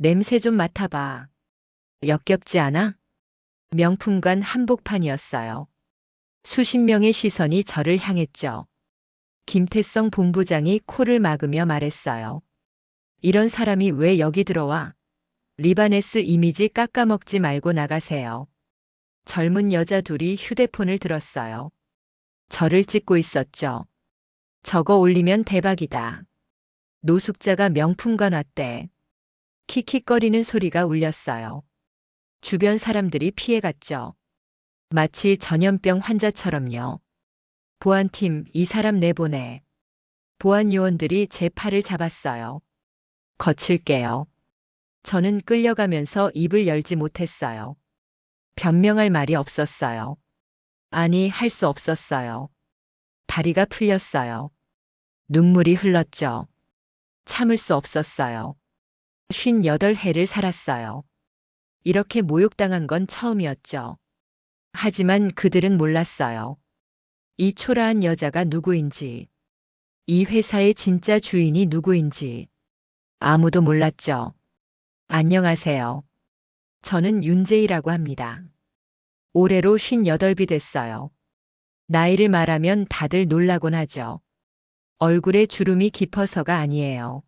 냄새 좀 맡아봐. 역겹지 않아? 명품관 한복판이었어요. 수십 명의 시선이 저를 향했죠. 김태성 본부장이 코를 막으며 말했어요. 이런 사람이 왜 여기 들어와? 리바네스 이미지 깎아먹지 말고 나가세요. 젊은 여자 둘이 휴대폰을 들었어요. 저를 찍고 있었죠. 저거 올리면 대박이다. 노숙자가 명품관 왔대. 킥킥거리는 소리가 울렸어요. 주변 사람들이 피해갔죠. 마치 전염병 환자처럼요. 보안팀, 이 사람 내보내. 보안 요원들이 제 팔을 잡았어요. 거칠게요. 저는 끌려가면서 입을 열지 못했어요. 변명할 말이 없었어요. 아니, 할 수 없었어요. 다리가 풀렸어요. 눈물이 흘렀죠. 참을 수 없었어요. 58해를 살았어요. 이렇게 모욕당한 건 처음이었죠. 하지만 그들은 몰랐어요. 이 초라한 여자가 누구인지, 이 회사의 진짜 주인이 누구인지 아무도 몰랐죠. 안녕하세요. 저는 윤재희라고 합니다. 올해로 58이 됐어요. 나이를 말하면 다들 놀라곤 하죠. 얼굴에 주름이 깊어서가 아니에요.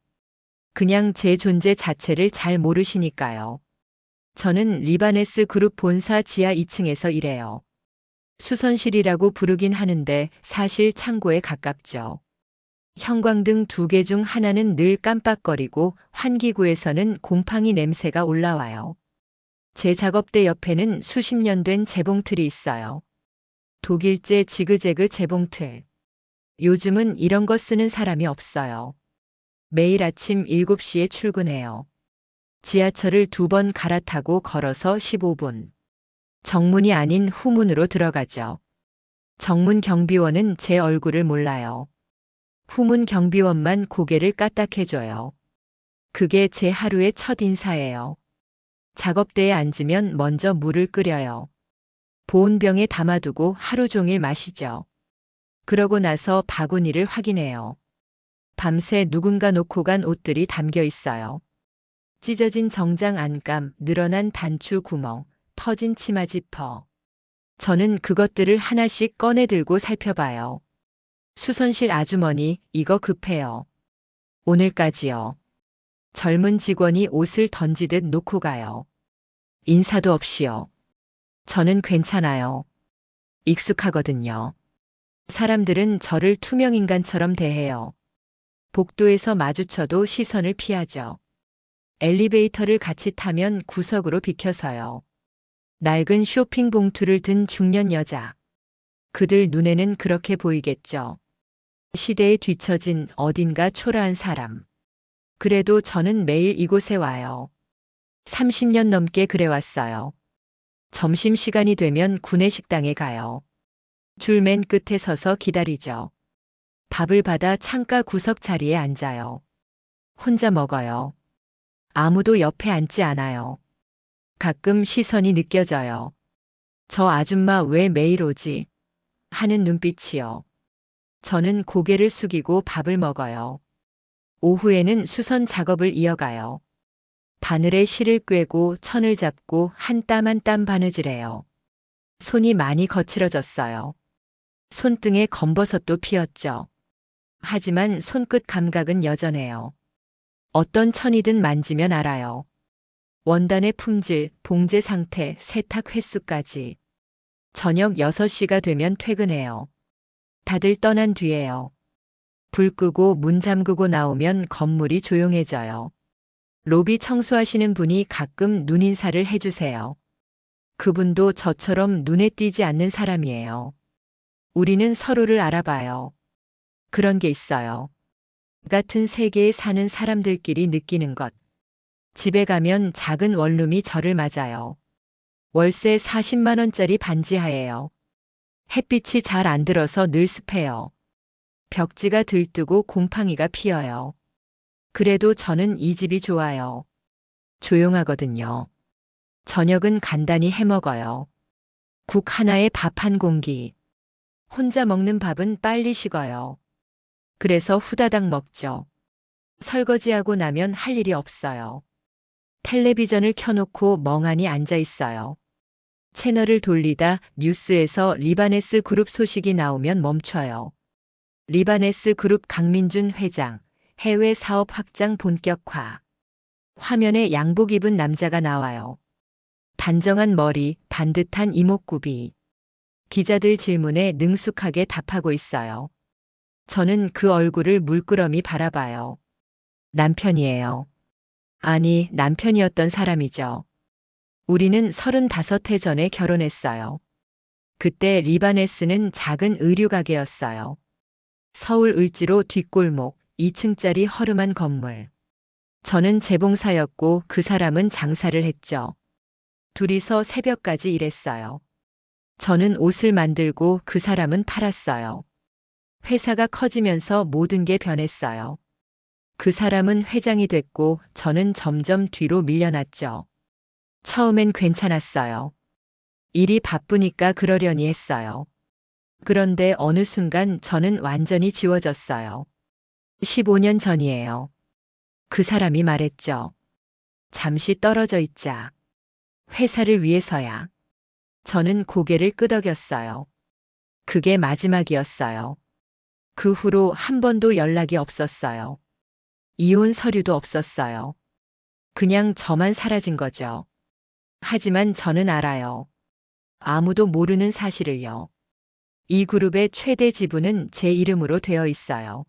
그냥 제 존재 자체를 잘 모르시니까요. 저는 리바네스 그룹 본사 지하 2층에서 일해요. 수선실이라고 부르긴 하는데 사실 창고에 가깝죠. 형광등 2개 중 하나는 늘 깜빡거리고 환기구에서는 곰팡이 냄새가 올라와요. 제 작업대 옆에는 수십 년 된 재봉틀이 있어요. 독일제 지그재그 재봉틀. 요즘은 이런 거 쓰는 사람이 없어요. 매일 아침 7시에 출근해요. 지하철을 2번 갈아타고 걸어서 15분. 정문이 아닌 후문으로 들어가죠. 정문 경비원은 제 얼굴을 몰라요. 후문 경비원만 고개를 까딱해줘요. 그게 제 하루의 첫 인사예요. 작업대에 앉으면 먼저 물을 끓여요. 보온병에 담아두고 하루 종일 마시죠. 그러고 나서 바구니를 확인해요. 밤새 누군가 놓고 간 옷들이 담겨 있어요. 찢어진 정장 안감, 늘어난 단추 구멍, 터진 치마 지퍼. 저는 그것들을 하나씩 꺼내 들고 살펴봐요. 수선실 아주머니, 이거 급해요. 오늘까지요. 젊은 직원이 옷을 던지듯 놓고 가요. 인사도 없이요. 저는 괜찮아요. 익숙하거든요. 사람들은 저를 투명인간처럼 대해요. 복도에서 마주쳐도 시선을 피하죠. 엘리베이터를 같이 타면 구석으로 비켜서요. 낡은 쇼핑 봉투를 든 중년 여자. 그들 눈에는 그렇게 보이겠죠. 시대에 뒤처진 어딘가 초라한 사람. 그래도 저는 매일 이곳에 와요. 30년 넘게 그래왔어요. 점심시간이 되면 구내식당에 가요. 줄 맨 끝에 서서 기다리죠. 밥을 받아 창가 구석 자리에 앉아요. 혼자 먹어요. 아무도 옆에 앉지 않아요. 가끔 시선이 느껴져요. 저 아줌마 왜 매일 오지? 하는 눈빛이요. 저는 고개를 숙이고 밥을 먹어요. 오후에는 수선 작업을 이어가요. 바늘에 실을 꿰고 천을 잡고 한 땀 한 땀 바느질해요. 손이 많이 거칠어졌어요. 손등에 검버섯도 피었죠. 하지만 손끝 감각은 여전해요. 어떤 천이든 만지면 알아요. 원단의 품질, 봉제 상태, 세탁 횟수까지. 저녁 6시가 되면 퇴근해요. 다들 떠난 뒤에요. 불 끄고 문 잠그고 나오면 건물이 조용해져요. 로비 청소하시는 분이 가끔 눈인사를 해주세요. 그분도 저처럼 눈에 띄지 않는 사람이에요. 우리는 서로를 알아봐요. 그런 게 있어요. 같은 세계에 사는 사람들끼리 느끼는 것. 집에 가면 작은 원룸이 저를 맞아요. 월세 40만 원짜리 반지하예요. 햇빛이 잘 안 들어서 늘 습해요. 벽지가 들뜨고 곰팡이가 피어요. 그래도 저는 이 집이 좋아요. 조용하거든요. 저녁은 간단히 해먹어요. 국 하나에 밥 한 공기. 혼자 먹는 밥은 빨리 식어요. 그래서 후다닥 먹죠. 설거지하고 나면 할 일이 없어요. 텔레비전을 켜놓고 멍하니 앉아 있어요. 채널을 돌리다 뉴스에서 리바네스 그룹 소식이 나오면 멈춰요. 리바네스 그룹 강민준 회장, 해외 사업 확장 본격화. 화면에 양복 입은 남자가 나와요. 단정한 머리, 반듯한 이목구비. 기자들 질문에 능숙하게 답하고 있어요. 저는 그 얼굴을 물끄러미 바라봐요. 남편이에요. 아니, 남편이었던 사람이죠. 우리는 35해 전에 결혼했어요. 그때 리바네스는 작은 의류 가게였어요. 서울 을지로 뒷골목, 2층짜리 허름한 건물. 저는 재봉사였고 그 사람은 장사를 했죠. 둘이서 새벽까지 일했어요. 저는 옷을 만들고 그 사람은 팔았어요. 회사가 커지면서 모든 게 변했어요. 그 사람은 회장이 됐고 저는 점점 뒤로 밀려났죠. 처음엔 괜찮았어요. 일이 바쁘니까 그러려니 했어요. 그런데 어느 순간 저는 완전히 지워졌어요. 15년 전이에요. 그 사람이 말했죠. 잠시 떨어져 있자. 회사를 위해서야. 저는 고개를 끄덕였어요. 그게 마지막이었어요. 그 후로 한 번도 연락이 없었어요. 이혼 서류도 없었어요. 그냥 저만 사라진 거죠. 하지만 저는 알아요. 아무도 모르는 사실을요. 이 그룹의 최대 지분은 제 이름으로 되어 있어요.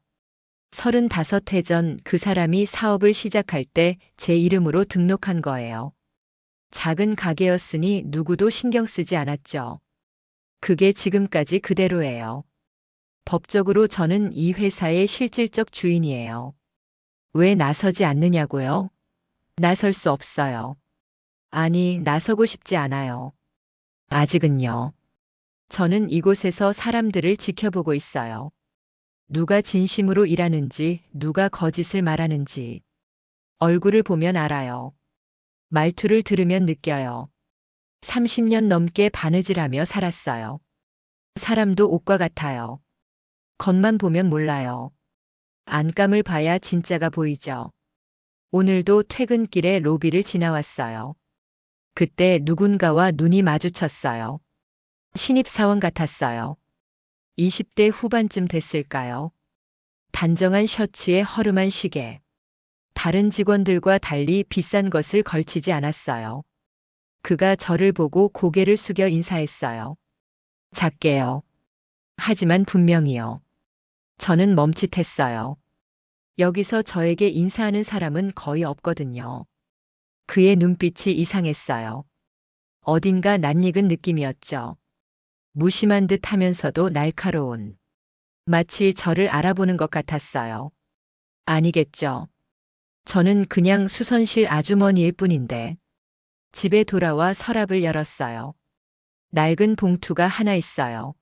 35해 전 그 사람이 사업을 시작할 때 제 이름으로 등록한 거예요. 작은 가게였으니 누구도 신경 쓰지 않았죠. 그게 지금까지 그대로예요. 법적으로 저는 이 회사의 실질적 주인이에요. 왜 나서지 않느냐고요? 나설 수 없어요. 아니, 나서고 싶지 않아요. 아직은요. 저는 이곳에서 사람들을 지켜보고 있어요. 누가 진심으로 일하는지, 누가 거짓을 말하는지. 얼굴을 보면 알아요. 말투를 들으면 느껴요. 30년 넘게 바느질하며 살았어요. 사람도 옷과 같아요. 겉만 보면 몰라요. 안감을 봐야 진짜가 보이죠. 오늘도 퇴근길에 로비를 지나왔어요. 그때 누군가와 눈이 마주쳤어요. 신입사원 같았어요. 20대 후반쯤 됐을까요? 단정한 셔츠에 허름한 시계. 다른 직원들과 달리 비싼 것을 걸치지 않았어요. 그가 저를 보고 고개를 숙여 인사했어요. 작게요. 하지만 분명히요. 저는 멈칫했어요. 여기서 저에게 인사하는 사람은 거의 없거든요. 그의 눈빛이 이상했어요. 어딘가 낯익은 느낌이었죠. 무심한 듯 하면서도 날카로운. 마치 저를 알아보는 것 같았어요. 아니겠죠. 저는 그냥 수선실 아주머니일 뿐인데. 집에 돌아와 서랍을 열었어요. 낡은 봉투가 하나 있어요.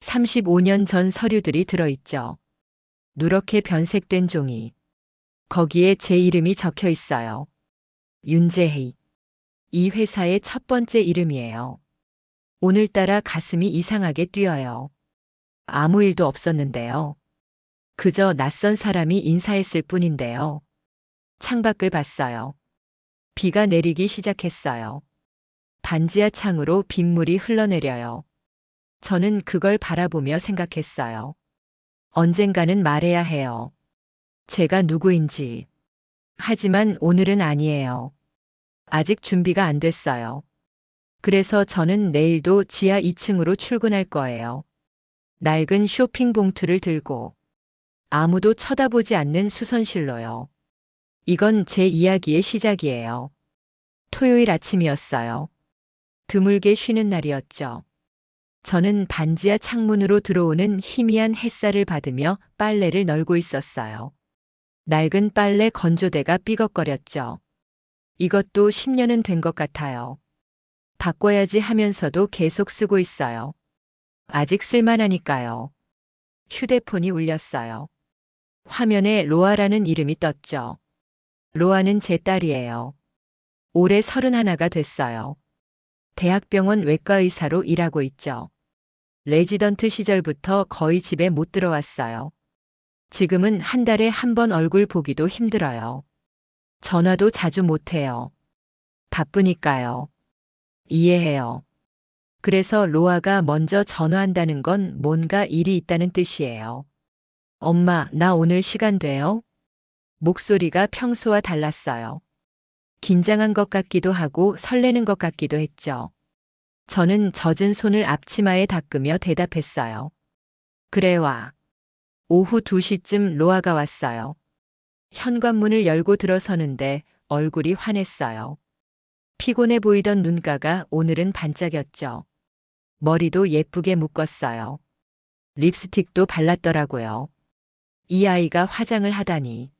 35년 전 서류들이 들어있죠. 누렇게 변색된 종이. 거기에 제 이름이 적혀 있어요. 윤재희. 이 회사의 첫 번째 이름이에요. 오늘따라 가슴이 이상하게 뛰어요. 아무 일도 없었는데요. 그저 낯선 사람이 인사했을 뿐인데요. 창밖을 봤어요. 비가 내리기 시작했어요. 반지하 창으로 빗물이 흘러내려요. 저는 그걸 바라보며 생각했어요. 언젠가는 말해야 해요. 제가 누구인지. 하지만 오늘은 아니에요. 아직 준비가 안 됐어요. 그래서 저는 내일도 지하 2층으로 출근할 거예요. 낡은 쇼핑 봉투를 들고. 아무도 쳐다보지 않는 수선실로요. 이건 제 이야기의 시작이에요. 토요일 아침이었어요. 드물게 쉬는 날이었죠. 저는 반지하 창문으로 들어오는 희미한 햇살을 받으며 빨래를 널고 있었어요. 낡은 빨래 건조대가 삐걱거렸죠. 이것도 10년은 된 것 같아요. 바꿔야지 하면서도 계속 쓰고 있어요. 아직 쓸만하니까요. 휴대폰이 울렸어요. 화면에 로아라는 이름이 떴죠. 로아는 제 딸이에요. 올해 31가 됐어요. 대학병원 외과의사로 일하고 있죠. 레지던트 시절부터 거의 집에 못 들어왔어요. 지금은 한 달에 한 번 얼굴 보기도 힘들어요. 전화도 자주 못해요. 바쁘니까요. 이해해요. 그래서 로아가 먼저 전화한다는 건 뭔가 일이 있다는 뜻이에요. 엄마, 나 오늘 시간 돼요? 목소리가 평소와 달랐어요. 긴장한 것 같기도 하고 설레는 것 같기도 했죠. 저는 젖은 손을 앞치마에 닦으며 대답했어요. 그래 와. 오후 2시쯤 로아가 왔어요. 현관문을 열고 들어서는데 얼굴이 환했어요. 피곤해 보이던 눈가가 오늘은 반짝였죠. 머리도 예쁘게 묶었어요. 립스틱도 발랐더라고요. 이 아이가 화장을 하다니.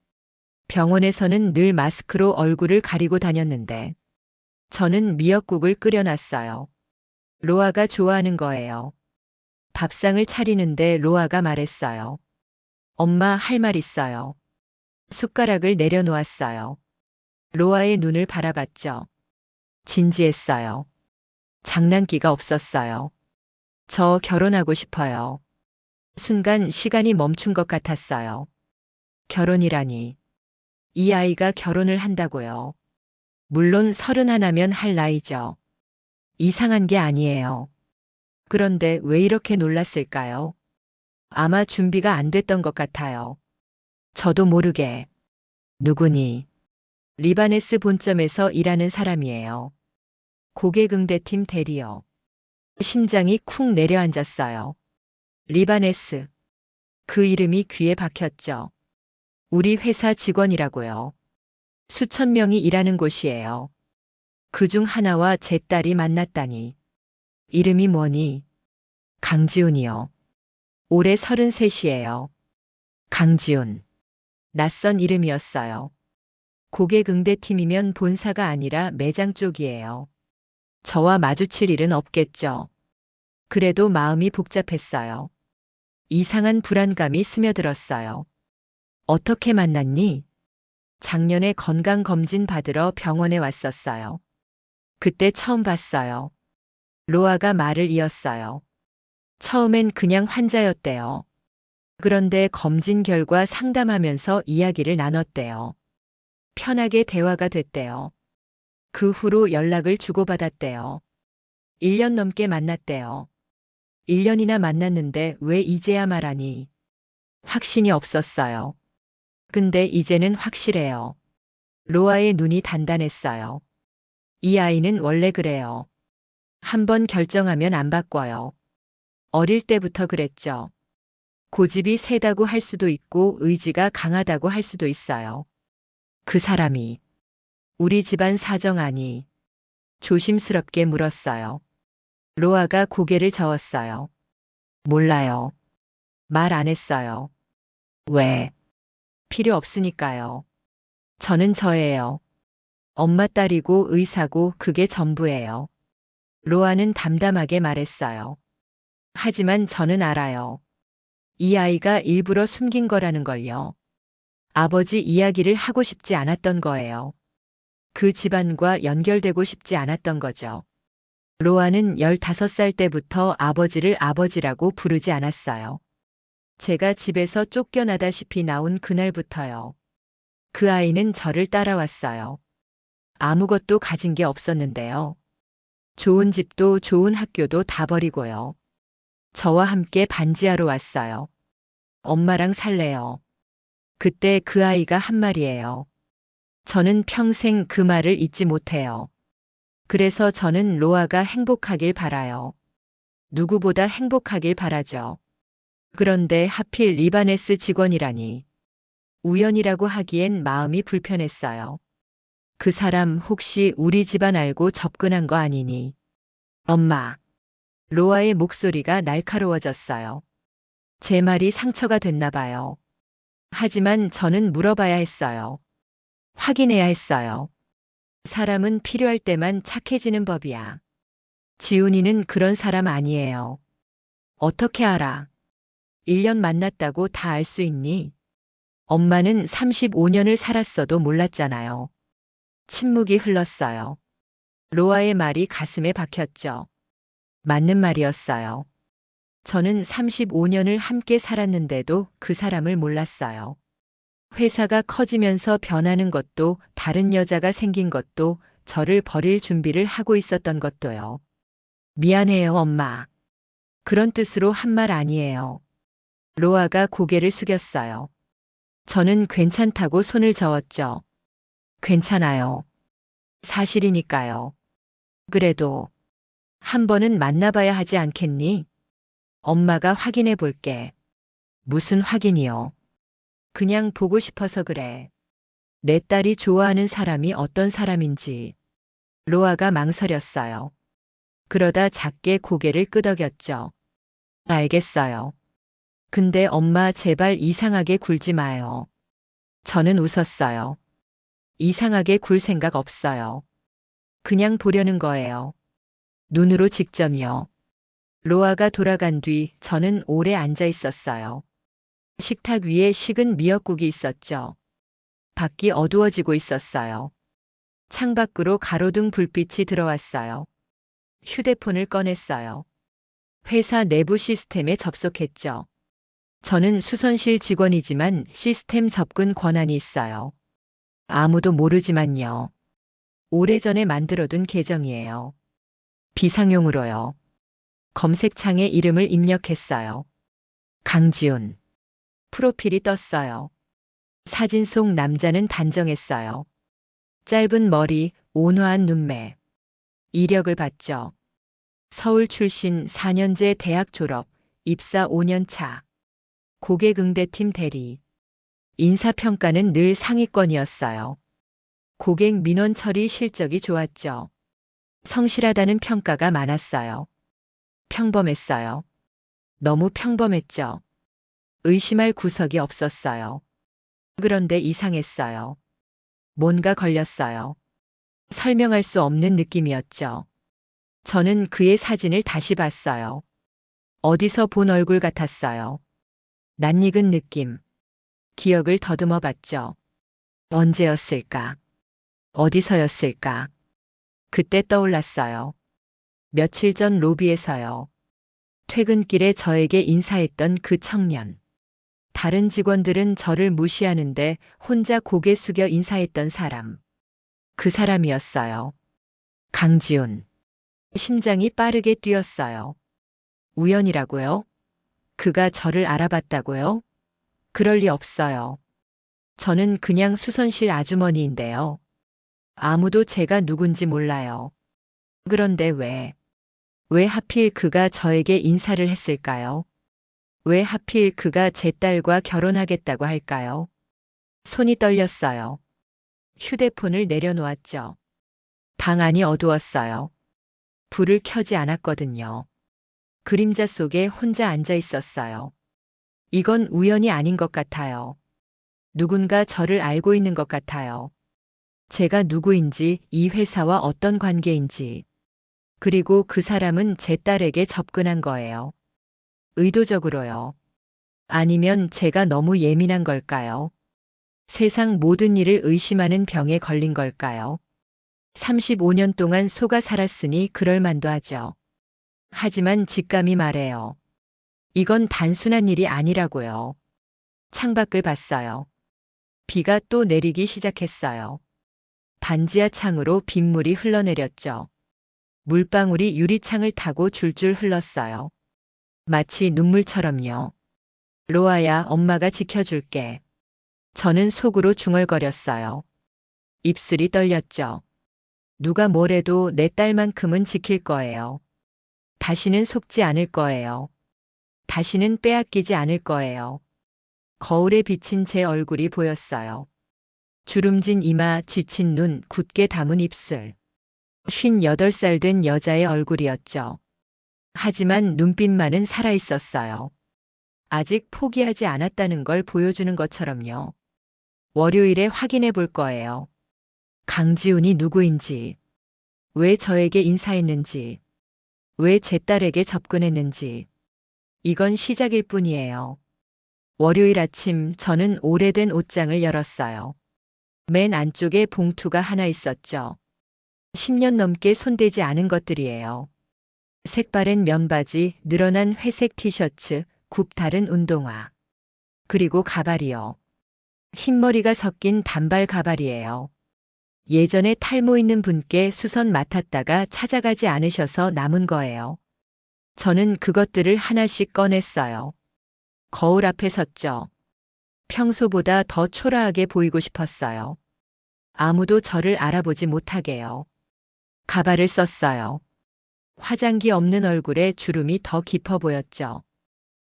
병원에서는 늘 마스크로 얼굴을 가리고 다녔는데 저는 미역국을 끓여놨어요. 로아가 좋아하는 거예요. 밥상을 차리는데 로아가 말했어요. 엄마 할 말 있어요. 숟가락을 내려놓았어요. 로아의 눈을 바라봤죠. 진지했어요. 장난기가 없었어요. 저 결혼하고 싶어요. 순간 시간이 멈춘 것 같았어요. 결혼이라니. 이 아이가 결혼을 한다고요. 물론 31면 할 나이죠. 이상한 게 아니에요. 그런데 왜 이렇게 놀랐을까요? 아마 준비가 안 됐던 것 같아요. 저도 모르게. 누구니? 리바네스 본점에서 일하는 사람이에요. 고객응대팀 대리요. 심장이 쿵 내려앉았어요. 리바네스. 그 이름이 귀에 박혔죠. 우리 회사 직원이라고요. 수천 명이 일하는 곳이에요. 그중 하나와 제 딸이 만났다니. 이름이 뭐니? 강지훈이요. 올해 33이에요. 강지훈. 낯선 이름이었어요. 고객응대팀이면 본사가 아니라 매장 쪽이에요. 저와 마주칠 일은 없겠죠. 그래도 마음이 복잡했어요. 이상한 불안감이 스며들었어요. 어떻게 만났니? 작년에 건강검진 받으러 병원에 왔었어요. 그때 처음 봤어요. 로아가 말을 이었어요. 처음엔 그냥 환자였대요. 그런데 검진 결과 상담하면서 이야기를 나눴대요. 편하게 대화가 됐대요. 그 후로 연락을 주고받았대요. 1년 넘게 만났대요. 1년이나 만났는데 왜 이제야 말하니? 확신이 없었어요. 근데 이제는 확실해요. 로아의 눈이 단단했어요. 이 아이는 원래 그래요. 한번 결정하면 안 바꿔요. 어릴 때부터 그랬죠. 고집이 세다고 할 수도 있고 의지가 강하다고 할 수도 있어요. 그 사람이 우리 집안 사정 아니? 조심스럽게 물었어요. 로아가 고개를 저었어요. 몰라요. 말 안 했어요. 왜? 필요 없으니까요. 저는 저예요. 엄마 딸이고 의사고 그게 전부예요. 로아는 담담하게 말했어요. 하지만 저는 알아요. 이 아이가 일부러 숨긴 거라는 걸요. 아버지 이야기를 하고 싶지 않았던 거예요. 그 집안과 연결되고 싶지 않았던 거죠. 로아는 15살 때부터 아버지를 아버지라고 부르지 않았어요. 제가 집에서 쫓겨나다시피 나온 그날부터요. 그 아이는 저를 따라왔어요. 아무것도 가진 게 없었는데요. 좋은 집도 좋은 학교도 다 버리고요. 저와 함께 반지하러 왔어요. 엄마랑 살래요. 그때 그 아이가 한 말이에요. 저는 평생 그 말을 잊지 못해요. 그래서 저는 로아가 행복하길 바라요. 누구보다 행복하길 바라죠. 그런데 하필 리바네스 직원이라니. 우연이라고 하기엔 마음이 불편했어요. 그 사람 혹시 우리 집안 알고 접근한 거 아니니? 엄마. 로아의 목소리가 날카로워졌어요. 제 말이 상처가 됐나 봐요. 하지만 저는 물어봐야 했어요. 확인해야 했어요. 사람은 필요할 때만 착해지는 법이야. 지훈이는 그런 사람 아니에요. 어떻게 알아? 1년 만났다고 다 알 수 있니? 엄마는 35년을 살았어도 몰랐잖아요. 침묵이 흘렀어요. 로아의 말이 가슴에 박혔죠. 맞는 말이었어요. 저는 35년을 함께 살았는데도 그 사람을 몰랐어요. 회사가 커지면서 변하는 것도 다른 여자가 생긴 것도 저를 버릴 준비를 하고 있었던 것도요. 미안해요, 엄마. 그런 뜻으로 한 말 아니에요. 로아가 고개를 숙였어요. 저는 괜찮다고 손을 저었죠. 괜찮아요. 사실이니까요. 그래도 한 번은 만나봐야 하지 않겠니? 엄마가 확인해 볼게. 무슨 확인이요? 그냥 보고 싶어서 그래. 내 딸이 좋아하는 사람이 어떤 사람인지. 로아가 망설였어요. 그러다 작게 고개를 끄덕였죠. 알겠어요. 근데 엄마 제발 이상하게 굴지 마요. 저는 웃었어요. 이상하게 굴 생각 없어요. 그냥 보려는 거예요. 눈으로 직접요. 로아가 돌아간 뒤 저는 오래 앉아 있었어요. 식탁 위에 식은 미역국이 있었죠. 밖이 어두워지고 있었어요. 창밖으로 가로등 불빛이 들어왔어요. 휴대폰을 꺼냈어요. 회사 내부 시스템에 접속했죠. 저는 수선실 직원이지만 시스템 접근 권한이 있어요. 아무도 모르지만요. 오래전에 만들어둔 계정이에요. 비상용으로요. 검색창에 이름을 입력했어요. 강지훈. 프로필이 떴어요. 사진 속 남자는 단정했어요. 짧은 머리, 온화한 눈매. 이력을 봤죠. 서울 출신 4년제 대학 졸업, 입사 5년 차. 고객응대팀 대리. 인사평가는 늘 상위권이었어요. 고객 민원 처리 실적이 좋았죠. 성실하다는 평가가 많았어요. 평범했어요. 너무 평범했죠. 의심할 구석이 없었어요. 그런데 이상했어요. 뭔가 걸렸어요. 설명할 수 없는 느낌이었죠. 저는 그의 사진을 다시 봤어요. 어디서 본 얼굴 같았어요. 낯익은 느낌. 기억을 더듬어 봤죠. 언제였을까? 어디서였을까? 그때 떠올랐어요. 며칠 전 로비에서요. 퇴근길에 저에게 인사했던 그 청년. 다른 직원들은 저를 무시하는데 혼자 고개 숙여 인사했던 사람. 그 사람이었어요. 강지훈. 심장이 빠르게 뛰었어요. 우연이라고요? 그가 저를 알아봤다고요? 그럴 리 없어요. 저는 그냥 수선실 아주머니인데요. 아무도 제가 누군지 몰라요. 그런데 왜 하필 그가 저에게 인사를 했을까요? 왜 하필 그가 제 딸과 결혼하겠다고 할까요? 손이 떨렸어요. 휴대폰을 내려놓았죠. 방 안이 어두웠어요. 불을 켜지 않았거든요. 그림자 속에 혼자 앉아 있었어요. 이건 우연이 아닌 것 같아요. 누군가 저를 알고 있는 것 같아요. 제가 누구인지, 이 회사와 어떤 관계인지. 그리고 그 사람은 제 딸에게 접근한 거예요. 의도적으로요. 아니면 제가 너무 예민한 걸까요? 세상 모든 일을 의심하는 병에 걸린 걸까요? 35년 동안 속아 살았으니 그럴 만도 하죠. 하지만 직감이 말해요. 이건 단순한 일이 아니라고요. 창밖을 봤어요. 비가 또 내리기 시작했어요. 반지하 창으로 빗물이 흘러내렸죠. 물방울이 유리창을 타고 줄줄 흘렀어요. 마치 눈물처럼요. 로아야, 엄마가 지켜줄게. 저는 속으로 중얼거렸어요. 입술이 떨렸죠. 누가 뭐래도 내 딸만큼은 지킬 거예요. 다시는 속지 않을 거예요. 다시는 빼앗기지 않을 거예요. 거울에 비친 제 얼굴이 보였어요. 주름진 이마, 지친 눈, 굳게 담은 입술. 58살 된 여자의 얼굴이었죠. 하지만 눈빛만은 살아있었어요. 아직 포기하지 않았다는 걸 보여주는 것처럼요. 월요일에 확인해 볼 거예요. 강지훈이 누구인지, 왜 저에게 인사했는지, 왜 제 딸에게 접근했는지. 이건 시작일 뿐이에요. 월요일 아침 저는 오래된 옷장을 열었어요. 맨 안쪽에 봉투가 하나 있었죠. 10년 넘게 손대지 않은 것들이에요. 색바랜 면바지, 늘어난 회색 티셔츠, 굽다른 운동화. 그리고 가발이요. 흰머리가 섞인 단발 가발이에요. 예전에 탈모 있는 분께 수선 맡았다가 찾아가지 않으셔서 남은 거예요. 저는 그것들을 하나씩 꺼냈어요. 거울 앞에 섰죠. 평소보다 더 초라하게 보이고 싶었어요. 아무도 저를 알아보지 못하게요. 가발을 썼어요. 화장기 없는 얼굴에 주름이 더 깊어 보였죠.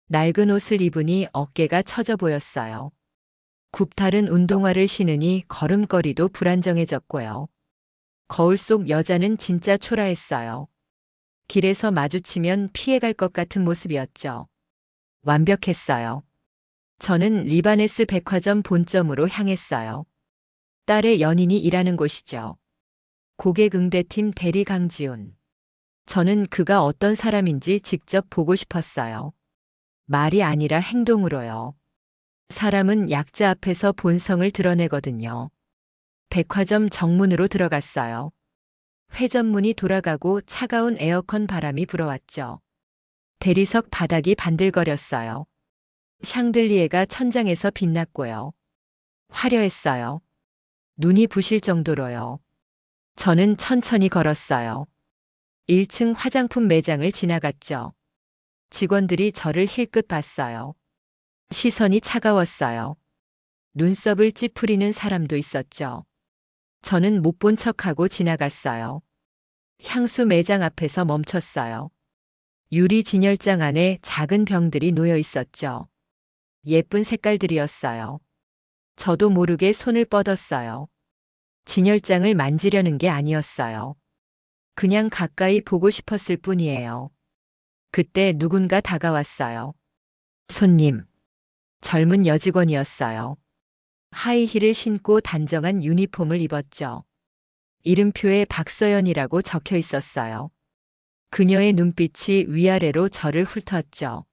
낡은 옷을 입으니 어깨가 처져 보였어요. 굽다른 운동화를 신으니 걸음걸이도 불안정해졌고요. 거울 속 여자는 진짜 초라했어요. 길에서 마주치면 피해갈 것 같은 모습이었죠. 완벽했어요. 저는 리바네스 백화점 본점으로 향했어요. 딸의 연인이 일하는 곳이죠. 고객응대팀 대리 강지훈. 저는 그가 어떤 사람인지 직접 보고 싶었어요. 말이 아니라 행동으로요. 사람은 약자 앞에서 본성을 드러내거든요. 백화점 정문으로 들어갔어요. 회전문이 돌아가고 차가운 에어컨 바람이 불어왔죠. 대리석 바닥이 반들거렸어요. 샹들리에가 천장에서 빛났고요. 화려했어요. 눈이 부실 정도로요. 저는 천천히 걸었어요. 1층 화장품 매장을 지나갔죠. 직원들이 저를 힐끗 봤어요. 시선이 차가웠어요. 눈썹을 찌푸리는 사람도 있었죠. 저는 못 본 척하고 지나갔어요. 향수 매장 앞에서 멈췄어요. 유리 진열장 안에 작은 병들이 놓여 있었죠. 예쁜 색깔들이었어요. 저도 모르게 손을 뻗었어요. 진열장을 만지려는 게 아니었어요. 그냥 가까이 보고 싶었을 뿐이에요. 그때 누군가 다가왔어요. 손님. 젊은 여직원이었어요. 하이힐을 신고 단정한 유니폼을 입었죠. 이름표에 박서연이라고 적혀 있었어요. 그녀의 눈빛이 위아래로 저를 훑었죠.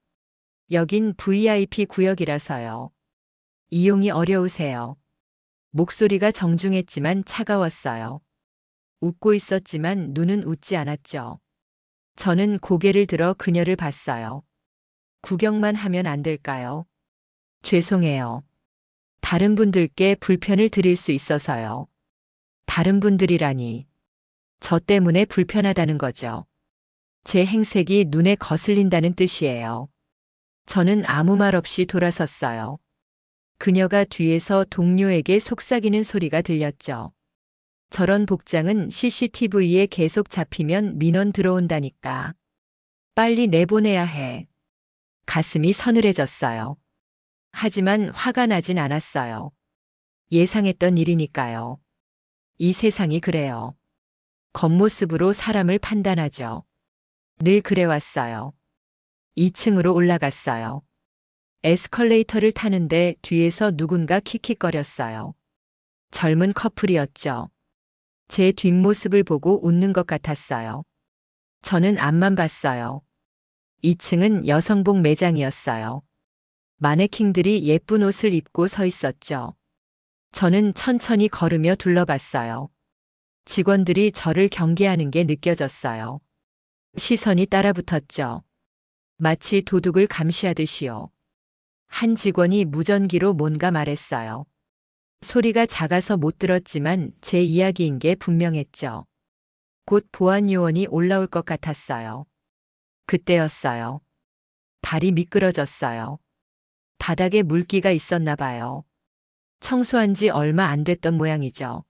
여긴 VIP 구역이라서요. 이용이 어려우세요. 목소리가 정중했지만 차가웠어요. 웃고 있었지만 눈은 웃지 않았죠. 저는 고개를 들어 그녀를 봤어요. 구경만 하면 안 될까요? 죄송해요. 다른 분들께 불편을 드릴 수 있어서요. 다른 분들이라니. 저 때문에 불편하다는 거죠. 제 행색이 눈에 거슬린다는 뜻이에요. 저는 아무 말 없이 돌아섰어요. 그녀가 뒤에서 동료에게 속삭이는 소리가 들렸죠. 저런 복장은 CCTV에 계속 잡히면 민원 들어온다니까. 빨리 내보내야 해. 가슴이 서늘해졌어요. 하지만 화가 나진 않았어요. 예상했던 일이니까요. 이 세상이 그래요. 겉모습으로 사람을 판단하죠. 늘 그래왔어요. 2층으로 올라갔어요. 에스컬레이터를 타는데 뒤에서 누군가 킥킥거렸어요. 젊은 커플이었죠. 제 뒷모습을 보고 웃는 것 같았어요. 저는 앞만 봤어요. 2층은 여성복 매장이었어요. 마네킹들이 예쁜 옷을 입고 서 있었죠. 저는 천천히 걸으며 둘러봤어요. 직원들이 저를 경계하는 게 느껴졌어요. 시선이 따라붙었죠. 마치 도둑을 감시하듯이요. 한 직원이 무전기로 뭔가 말했어요. 소리가 작아서 못 들었지만 제 이야기인 게 분명했죠. 곧 보안 요원이 올라올 것 같았어요. 그때였어요. 발이 미끄러졌어요. 바닥에 물기가 있었나 봐요. 청소한 지 얼마 안 됐던 모양이죠.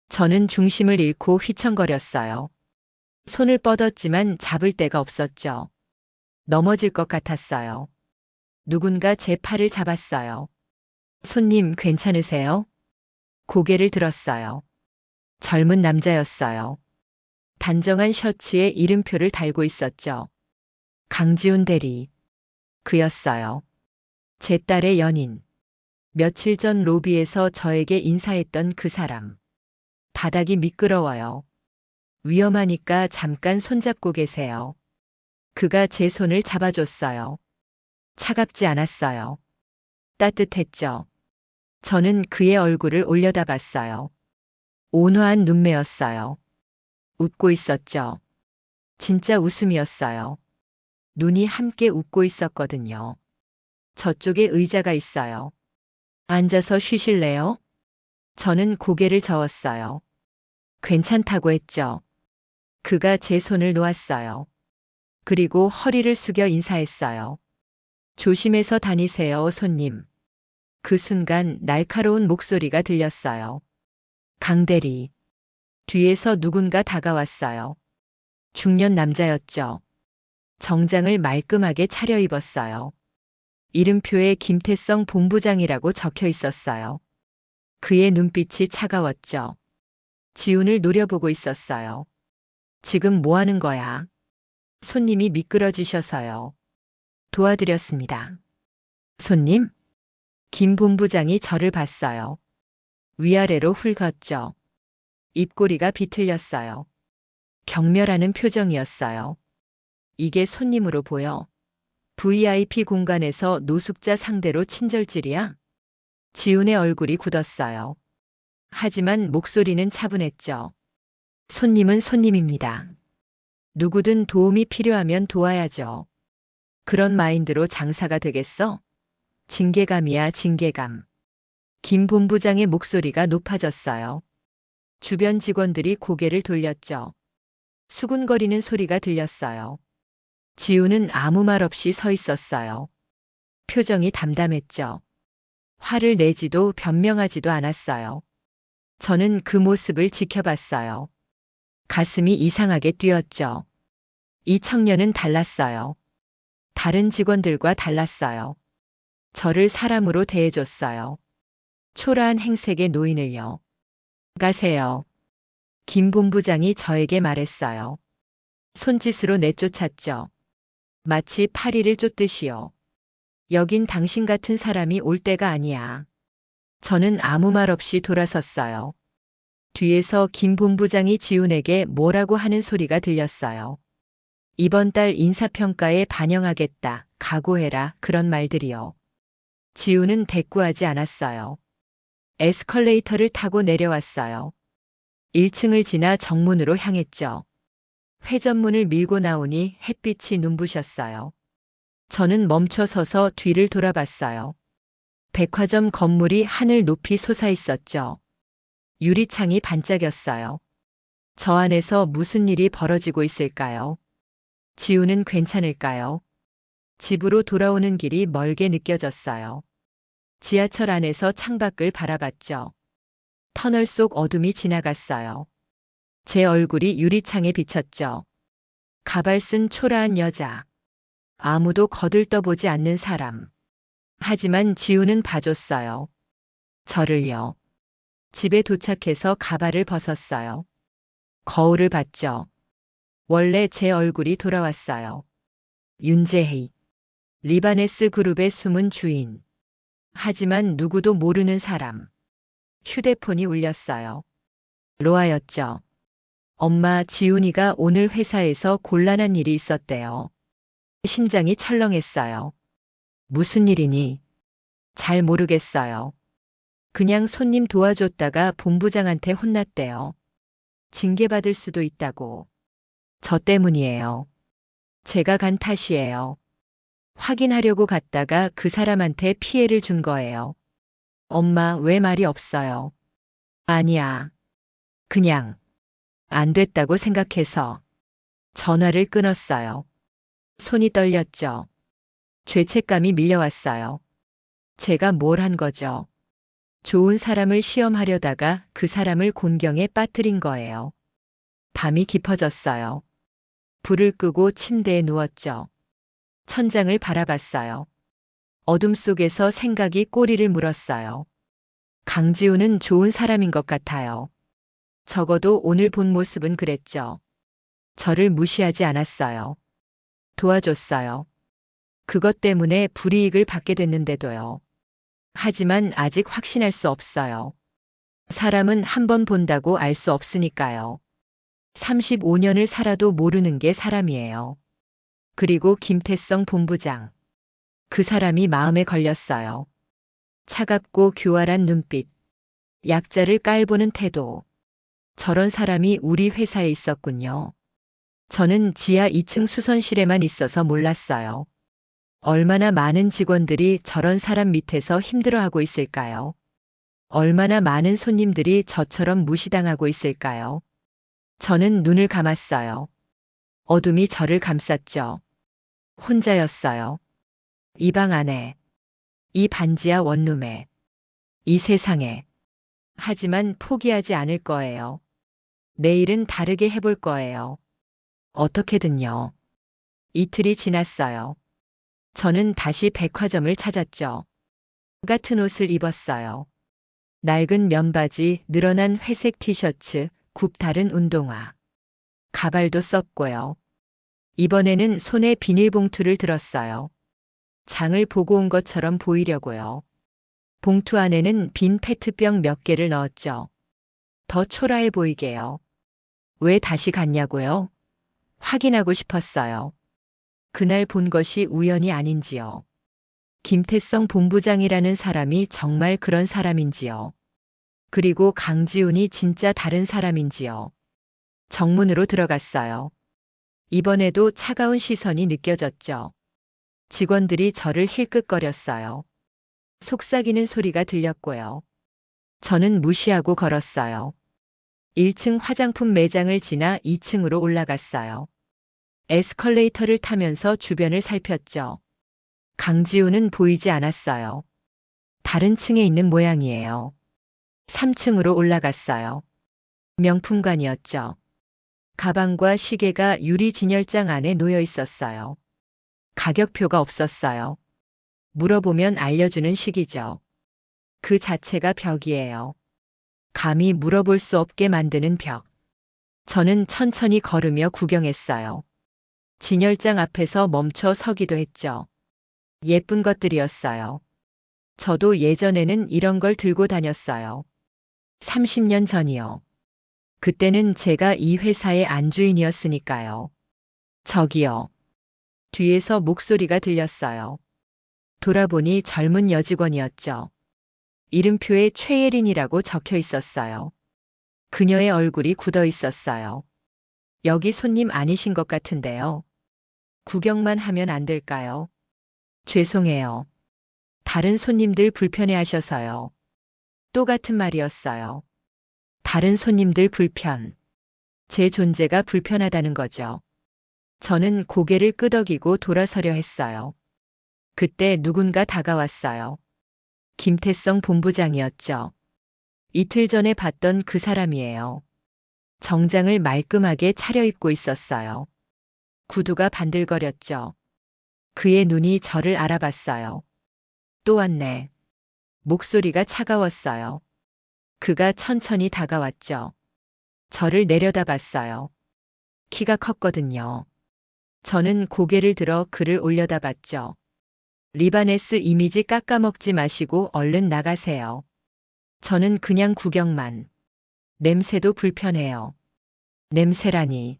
저는 중심을 잃고 휘청거렸어요. 손을 뻗었지만 잡을 데가 없었죠. 넘어질 것 같았어요. 누군가 제 팔을 잡았어요. 손님 괜찮으세요? 고개를 들었어요. 젊은 남자였어요. 단정한 셔츠에 이름표를 달고 있었죠. 강지훈 대리. 그였어요. 제 딸의 연인. 며칠 전 로비에서 저에게 인사했던 그 사람. 바닥이 미끄러워요. 위험하니까 잠깐 손잡고 계세요. 그가 제 손을 잡아줬어요. 차갑지 않았어요. 따뜻했죠. 저는 그의 얼굴을 올려다봤어요. 온화한 눈매였어요. 웃고 있었죠. 진짜 웃음이었어요. 눈이 함께 웃고 있었거든요. 저쪽에 의자가 있어요. 앉아서 쉬실래요? 저는 고개를 저었어요. 괜찮다고 했죠. 그가 제 손을 놓았어요. 그리고 허리를 숙여 인사했어요. 조심해서 다니세요, 손님. 그 순간 날카로운 목소리가 들렸어요. 강대리. 뒤에서 누군가 다가왔어요. 중년 남자였죠. 정장을 말끔하게 차려입었어요. 이름표에 김태성 본부장이라고 적혀 있었어요. 그의 눈빛이 차가웠죠. 지훈을 노려보고 있었어요. 지금 뭐 하는 거야? 손님이 미끄러지셔서요. 도와드렸습니다. 손님? 김 본부장이 저를 봤어요. 위아래로 훑었죠. 입꼬리가 비틀렸어요. 경멸하는 표정이었어요. 이게 손님으로 보여. VIP 공간에서 노숙자 상대로 친절질이야? 지훈의 얼굴이 굳었어요. 하지만 목소리는 차분했죠. 손님은 손님입니다. 누구든 도움이 필요하면 도와야죠. 그런 마인드로 장사가 되겠어? 징계감이야, 징계감. 김 본부장의 목소리가 높아졌어요. 주변 직원들이 고개를 돌렸죠. 수군거리는 소리가 들렸어요. 지훈은 아무 말 없이 서 있었어요. 표정이 담담했죠. 화를 내지도 변명하지도 않았어요. 저는 그 모습을 지켜봤어요. 가슴이 이상하게 뛰었죠. 이 청년은 달랐어요. 다른 직원들과 달랐어요. 저를 사람으로 대해줬어요. 초라한 행색의 노인을요. 가세요. 김 본부장이 저에게 말했어요. 손짓으로 내쫓았죠. 마치 파리를 쫓듯이요. 여긴 당신 같은 사람이 올 때가 아니야. 저는 아무 말 없이 돌아섰어요. 뒤에서 김 본부장이 지훈에게 뭐라고 하는 소리가 들렸어요. 이번 달 인사평가에 반영하겠다. 각오해라. 그런 말들이요. 지훈은 대꾸하지 않았어요. 에스컬레이터를 타고 내려왔어요. 1층을 지나 정문으로 향했죠. 회전문을 밀고 나오니 햇빛이 눈부셨어요. 저는 멈춰 서서 뒤를 돌아봤어요. 백화점 건물이 하늘 높이 솟아 있었죠. 유리창이 반짝였어요. 저 안에서 무슨 일이 벌어지고 있을까요? 지훈은 괜찮을까요? 집으로 돌아오는 길이 멀게 느껴졌어요. 지하철 안에서 창밖을 바라봤죠. 터널 속 어둠이 지나갔어요. 제 얼굴이 유리창에 비쳤죠. 가발 쓴 초라한 여자. 아무도 거들떠보지 않는 사람. 하지만 지훈은 봐줬어요. 저를요. 집에 도착해서 가발을 벗었어요. 거울을 봤죠. 원래 제 얼굴이 돌아왔어요. 윤재희. 리바네스 그룹의 숨은 주인. 하지만 누구도 모르는 사람. 휴대폰이 울렸어요. 로아였죠. 엄마, 지훈이가 오늘 회사에서 곤란한 일이 있었대요. 심장이 철렁했어요. 무슨 일이니? 잘 모르겠어요. 그냥 손님 도와줬다가 본부장한테 혼났대요. 징계받을 수도 있다고. 저 때문이에요. 제가 간 탓이에요. 확인하려고 갔다가 그 사람한테 피해를 준 거예요. 엄마, 왜 말이 없어요? 아니야. 그냥 안 됐다고 생각해서. 전화를 끊었어요. 손이 떨렸죠. 죄책감이 밀려왔어요. 제가 뭘 한 거죠? 좋은 사람을 시험하려다가 그 사람을 곤경에 빠뜨린 거예요. 밤이 깊어졌어요. 불을 끄고 침대에 누웠죠. 천장을 바라봤어요. 어둠 속에서 생각이 꼬리를 물었어요. 강지훈은 좋은 사람인 것 같아요. 적어도 오늘 본 모습은 그랬죠. 저를 무시하지 않았어요. 도와줬어요. 그것 때문에 불이익을 받게 됐는데도요. 하지만 아직 확신할 수 없어요. 사람은 한 번 본다고 알 수 없으니까요. 35년을 살아도 모르는 게 사람이에요. 그리고 김태성 본부장. 그 사람이 마음에 걸렸어요. 차갑고 교활한 눈빛. 약자를 깔보는 태도. 저런 사람이 우리 회사에 있었군요. 저는 지하 2층 수선실에만 있어서 몰랐어요. 얼마나 많은 직원들이 저런 사람 밑에서 힘들어하고 있을까요? 얼마나 많은 손님들이 저처럼 무시당하고 있을까요? 저는 눈을 감았어요. 어둠이 저를 감쌌죠. 혼자였어요. 이 방 안에, 이 반지하 원룸에, 이 세상에. 하지만 포기하지 않을 거예요. 내일은 다르게 해볼 거예요. 어떻게든요. 이틀이 지났어요. 저는 다시 백화점을 찾았죠. 같은 옷을 입었어요. 낡은 면바지, 늘어난 회색 티셔츠, 굽다른 운동화. 가발도 썼고요. 이번에는 손에 비닐봉투를 들었어요. 장을 보고 온 것처럼 보이려고요. 봉투 안에는 빈 페트병 몇 개를 넣었죠. 더 초라해 보이게요. 왜 다시 갔냐고요? 확인하고 싶었어요. 그날 본 것이 우연이 아닌지요. 김태성 본부장이라는 사람이 정말 그런 사람인지요. 그리고 강지훈이 진짜 다른 사람인지요. 정문으로 들어갔어요. 이번에도 차가운 시선이 느껴졌죠. 직원들이 저를 힐끗거렸어요. 속삭이는 소리가 들렸고요. 저는 무시하고 걸었어요. 1층 화장품 매장을 지나 2층으로 올라갔어요. 에스컬레이터를 타면서 주변을 살폈죠. 강지훈은 보이지 않았어요. 다른 층에 있는 모양이에요. 3층으로 올라갔어요. 명품관이었죠. 가방과 시계가 유리 진열장 안에 놓여 있었어요. 가격표가 없었어요. 물어보면 알려주는 식이죠. 그 자체가 벽이에요. 감히 물어볼 수 없게 만드는 벽. 저는 천천히 걸으며 구경했어요. 진열장 앞에서 멈춰 서기도 했죠. 예쁜 것들이었어요. 저도 예전에는 이런 걸 들고 다녔어요. 30년 전이요. 그때는 제가 이 회사의 안주인이었으니까요. 저기요. 뒤에서 목소리가 들렸어요. 돌아보니 젊은 여직원이었죠. 이름표에 최예린이라고 적혀 있었어요. 그녀의 얼굴이 굳어 있었어요. 여기 손님 아니신 것 같은데요. 구경만 하면 안 될까요? 죄송해요. 다른 손님들 불편해하셔서요. 또 같은 말이었어요. 다른 손님들 불편. 제 존재가 불편하다는 거죠. 저는 고개를 끄덕이고 돌아서려 했어요. 그때 누군가 다가왔어요. 김태성 본부장이었죠. 이틀 전에 봤던 그 사람이에요. 정장을 말끔하게 차려입고 있었어요. 구두가 반들거렸죠. 그의 눈이 저를 알아봤어요. 또 왔네. 목소리가 차가웠어요. 그가 천천히 다가왔죠. 저를 내려다봤어요. 키가 컸거든요. 저는 고개를 들어 그를 올려다봤죠. 리바네스 이미지 깎아먹지 마시고 얼른 나가세요. 저는 그냥 구경만. 냄새도 불편해요. 냄새라니.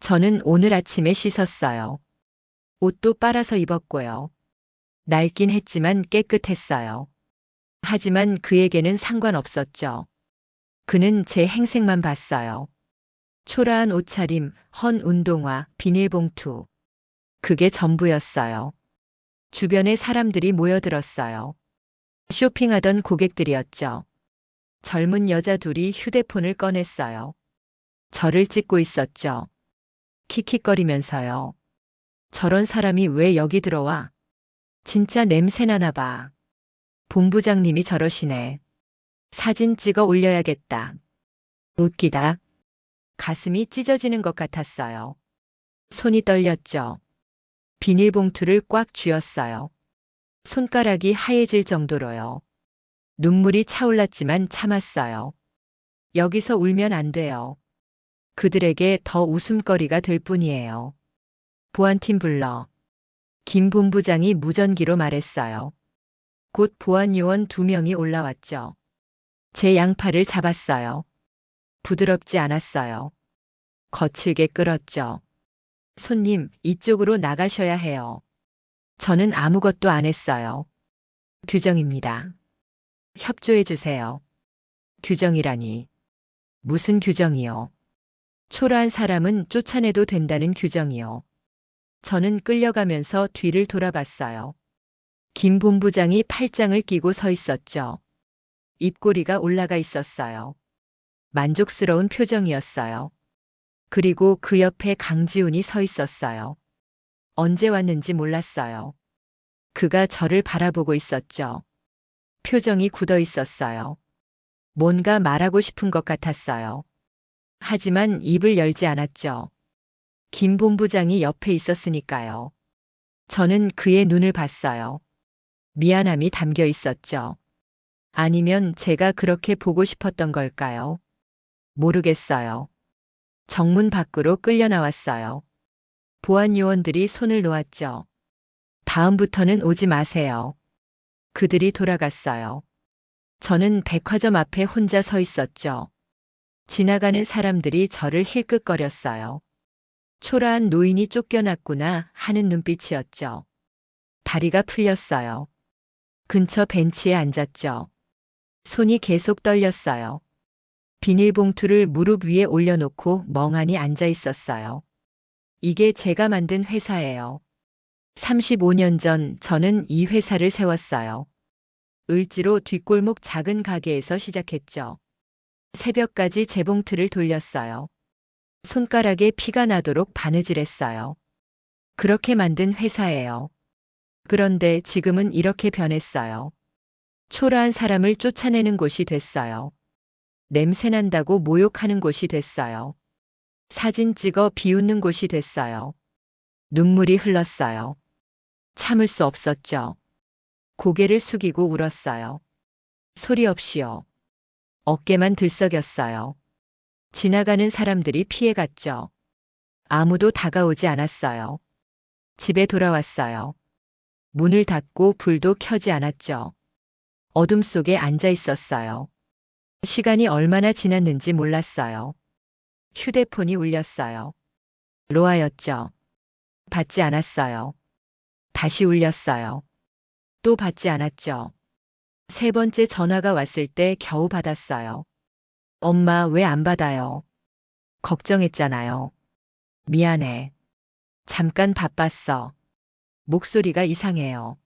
저는 오늘 아침에 씻었어요. 옷도 빨아서 입었고요. 낡긴 했지만 깨끗했어요. 하지만 그에게는 상관없었죠. 그는 제 행색만 봤어요. 초라한 옷차림, 헌 운동화, 비닐봉투. 그게 전부였어요. 주변에 사람들이 모여들었어요. 쇼핑하던 고객들이었죠. 젊은 여자 둘이 휴대폰을 꺼냈어요. 저를 찍고 있었죠. 킥킥거리면서요. 저런 사람이 왜 여기 들어와? 진짜 냄새나나 봐. 본부장님이 저러시네. 사진 찍어 올려야겠다. 웃기다. 가슴이 찢어지는 것 같았어요. 손이 떨렸죠. 비닐봉투를 꽉 쥐었어요. 손가락이 하얘질 정도로요. 눈물이 차올랐지만 참았어요. 여기서 울면 안 돼요. 그들에게 더 웃음거리가 될 뿐이에요. 보안팀 불러. 김 본부장이 무전기로 말했어요. 곧 보안 요원 2명이 올라왔죠. 제 양팔을 잡았어요. 부드럽지 않았어요. 거칠게 끌었죠. 손님, 이쪽으로 나가셔야 해요. 저는 아무것도 안 했어요. 규정입니다. 협조해 주세요. 규정이라니. 무슨 규정이요? 초라한 사람은 쫓아내도 된다는 규정이요. 저는 끌려가면서 뒤를 돌아봤어요. 김 본부장이 팔짱을 끼고 서 있었죠. 입꼬리가 올라가 있었어요. 만족스러운 표정이었어요. 그리고 그 옆에 강지훈이 서 있었어요. 언제 왔는지 몰랐어요. 그가 저를 바라보고 있었죠. 표정이 굳어 있었어요. 뭔가 말하고 싶은 것 같았어요. 하지만 입을 열지 않았죠. 김 본부장이 옆에 있었으니까요. 저는 그의 눈을 봤어요. 미안함이 담겨 있었죠. 아니면 제가 그렇게 보고 싶었던 걸까요? 모르겠어요. 정문 밖으로 끌려 나왔어요. 보안 요원들이 손을 놓았죠. 다음부터는 오지 마세요. 그들이 돌아갔어요. 저는 백화점 앞에 혼자 서 있었죠. 지나가는 사람들이 저를 힐끗거렸어요. 초라한 노인이 쫓겨났구나 하는 눈빛이었죠. 다리가 풀렸어요. 근처 벤치에 앉았죠. 손이 계속 떨렸어요. 비닐봉투를 무릎 위에 올려놓고 멍하니 앉아 있었어요. 이게 제가 만든 회사예요. 35년 전 저는 이 회사를 세웠어요. 을지로 뒷골목 작은 가게에서 시작했죠. 새벽까지 재봉틀을 돌렸어요. 손가락에 피가 나도록 바느질했어요. 그렇게 만든 회사예요. 그런데 지금은 이렇게 변했어요. 초라한 사람을 쫓아내는 곳이 됐어요. 냄새난다고 모욕하는 곳이 됐어요. 사진 찍어 비웃는 곳이 됐어요. 눈물이 흘렀어요. 참을 수 없었죠. 고개를 숙이고 울었어요. 소리 없이요. 어깨만 들썩였어요. 지나가는 사람들이 피해갔죠. 아무도 다가오지 않았어요. 집에 돌아왔어요. 문을 닫고 불도 켜지 않았죠. 어둠 속에 앉아 있었어요. 시간이 얼마나 지났는지 몰랐어요. 휴대폰이 울렸어요. 로아였죠. 받지 않았어요. 다시 울렸어요. 또 받지 않았죠. 세 번째 전화가 왔을 때 겨우 받았어요. 엄마 왜 안 받아요? 걱정했잖아요. 미안해. 잠깐 바빴어. 목소리가 이상해요.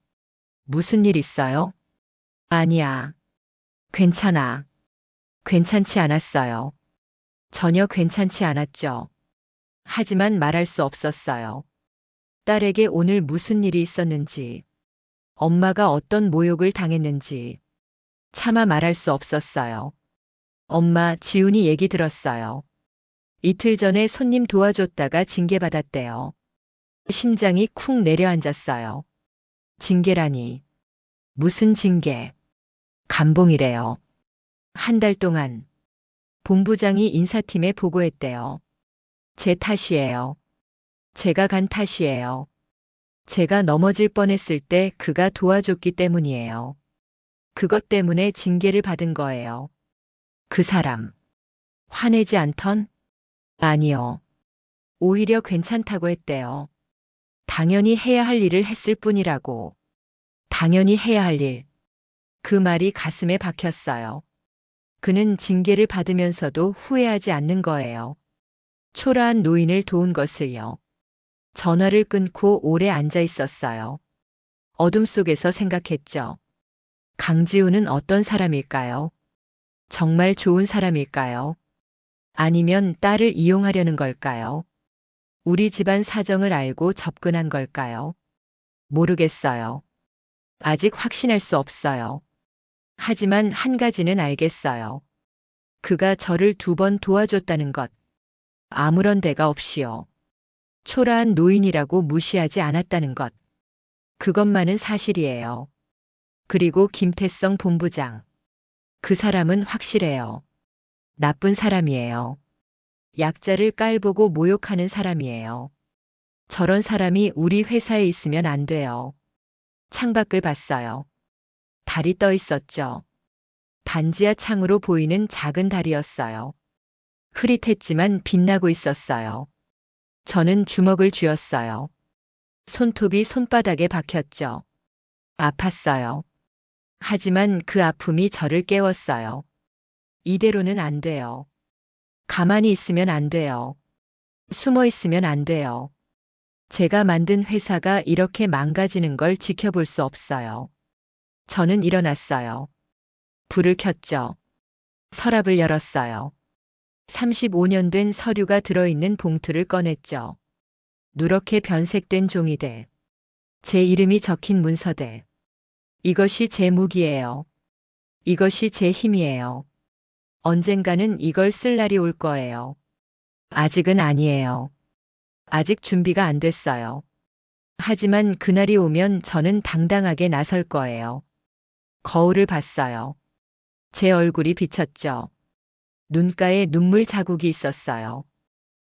무슨 일 있어요? 아니야. 괜찮아. 괜찮지 않았어요. 전혀 괜찮지 않았죠. 하지만 말할 수 없었어요. 딸에게 오늘 무슨 일이 있었는지, 엄마가 어떤 모욕을 당했는지 차마 말할 수 없었어요. 엄마, 지훈이 얘기 들었어요. 이틀 전에 손님 도와줬다가 징계받았대요. 심장이 쿵 내려앉았어요. 징계라니. 무슨 징계? 감봉이래요. 한 달 동안. 본부장이 인사팀에 보고했대요. 제 탓이에요. 제가 간 탓이에요. 제가 넘어질 뻔했을 때 그가 도와줬기 때문이에요. 그것 때문에 징계를 받은 거예요. 그 사람. 화내지 않던? 아니요. 오히려 괜찮다고 했대요. 당연히 해야 할 일을 했을 뿐이라고. 당연히 해야 할 일. 그 말이 가슴에 박혔어요. 그는 징계를 받으면서도 후회하지 않는 거예요. 초라한 노인을 도운 것을요. 전화를 끊고 오래 앉아 있었어요. 어둠 속에서 생각했죠. 강지훈은 어떤 사람일까요? 정말 좋은 사람일까요? 아니면 딸을 이용하려는 걸까요? 우리 집안 사정을 알고 접근한 걸까요? 모르겠어요. 아직 확신할 수 없어요. 하지만 한 가지는 알겠어요. 그가 저를 2번 도와줬다는 것. 아무런 대가 없이요. 초라한 노인이라고 무시하지 않았다는 것. 그것만은 사실이에요. 그리고 김태성 본부장. 그 사람은 확실해요. 나쁜 사람이에요. 약자를 깔보고 모욕하는 사람이에요. 저런 사람이 우리 회사에 있으면 안 돼요. 창밖을 봤어요. 달이 떠 있었죠. 반지하 창으로 보이는 작은 달이었어요. 흐릿했지만 빛나고 있었어요. 저는 주먹을 쥐었어요. 손톱이 손바닥에 박혔죠. 아팠어요. 하지만 그 아픔이 저를 깨웠어요. 이대로는 안 돼요. 가만히 있으면 안 돼요. 숨어 있으면 안 돼요. 제가 만든 회사가 이렇게 망가지는 걸 지켜볼 수 없어요. 저는 일어났어요. 불을 켰죠. 서랍을 열었어요. 35년 된 서류가 들어있는 봉투를 꺼냈죠. 누렇게 변색된 종이들. 제 이름이 적힌 문서들. 이것이 제 무기예요. 이것이 제 힘이에요. 언젠가는 이걸 쓸 날이 올 거예요. 아직은 아니에요. 아직 준비가 안 됐어요. 하지만 그날이 오면 저는 당당하게 나설 거예요. 거울을 봤어요. 제 얼굴이 비쳤죠. 눈가에 눈물 자국이 있었어요.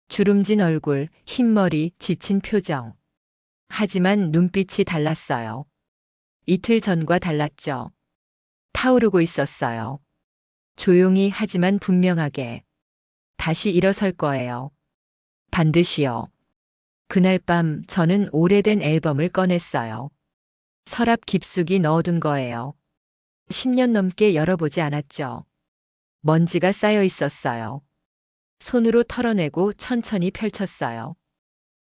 주름진 얼굴, 흰 머리, 지친 표정. 하지만 눈빛이 달랐어요. 이틀 전과 달랐죠. 타오르고 있었어요. 조용히 하지만 분명하게. 다시 일어설 거예요. 반드시요. 그날 밤 저는 오래된 앨범을 꺼냈어요. 서랍 깊숙이 넣어둔 거예요. 10년 넘게 열어보지 않았죠. 먼지가 쌓여 있었어요. 손으로 털어내고 천천히 펼쳤어요.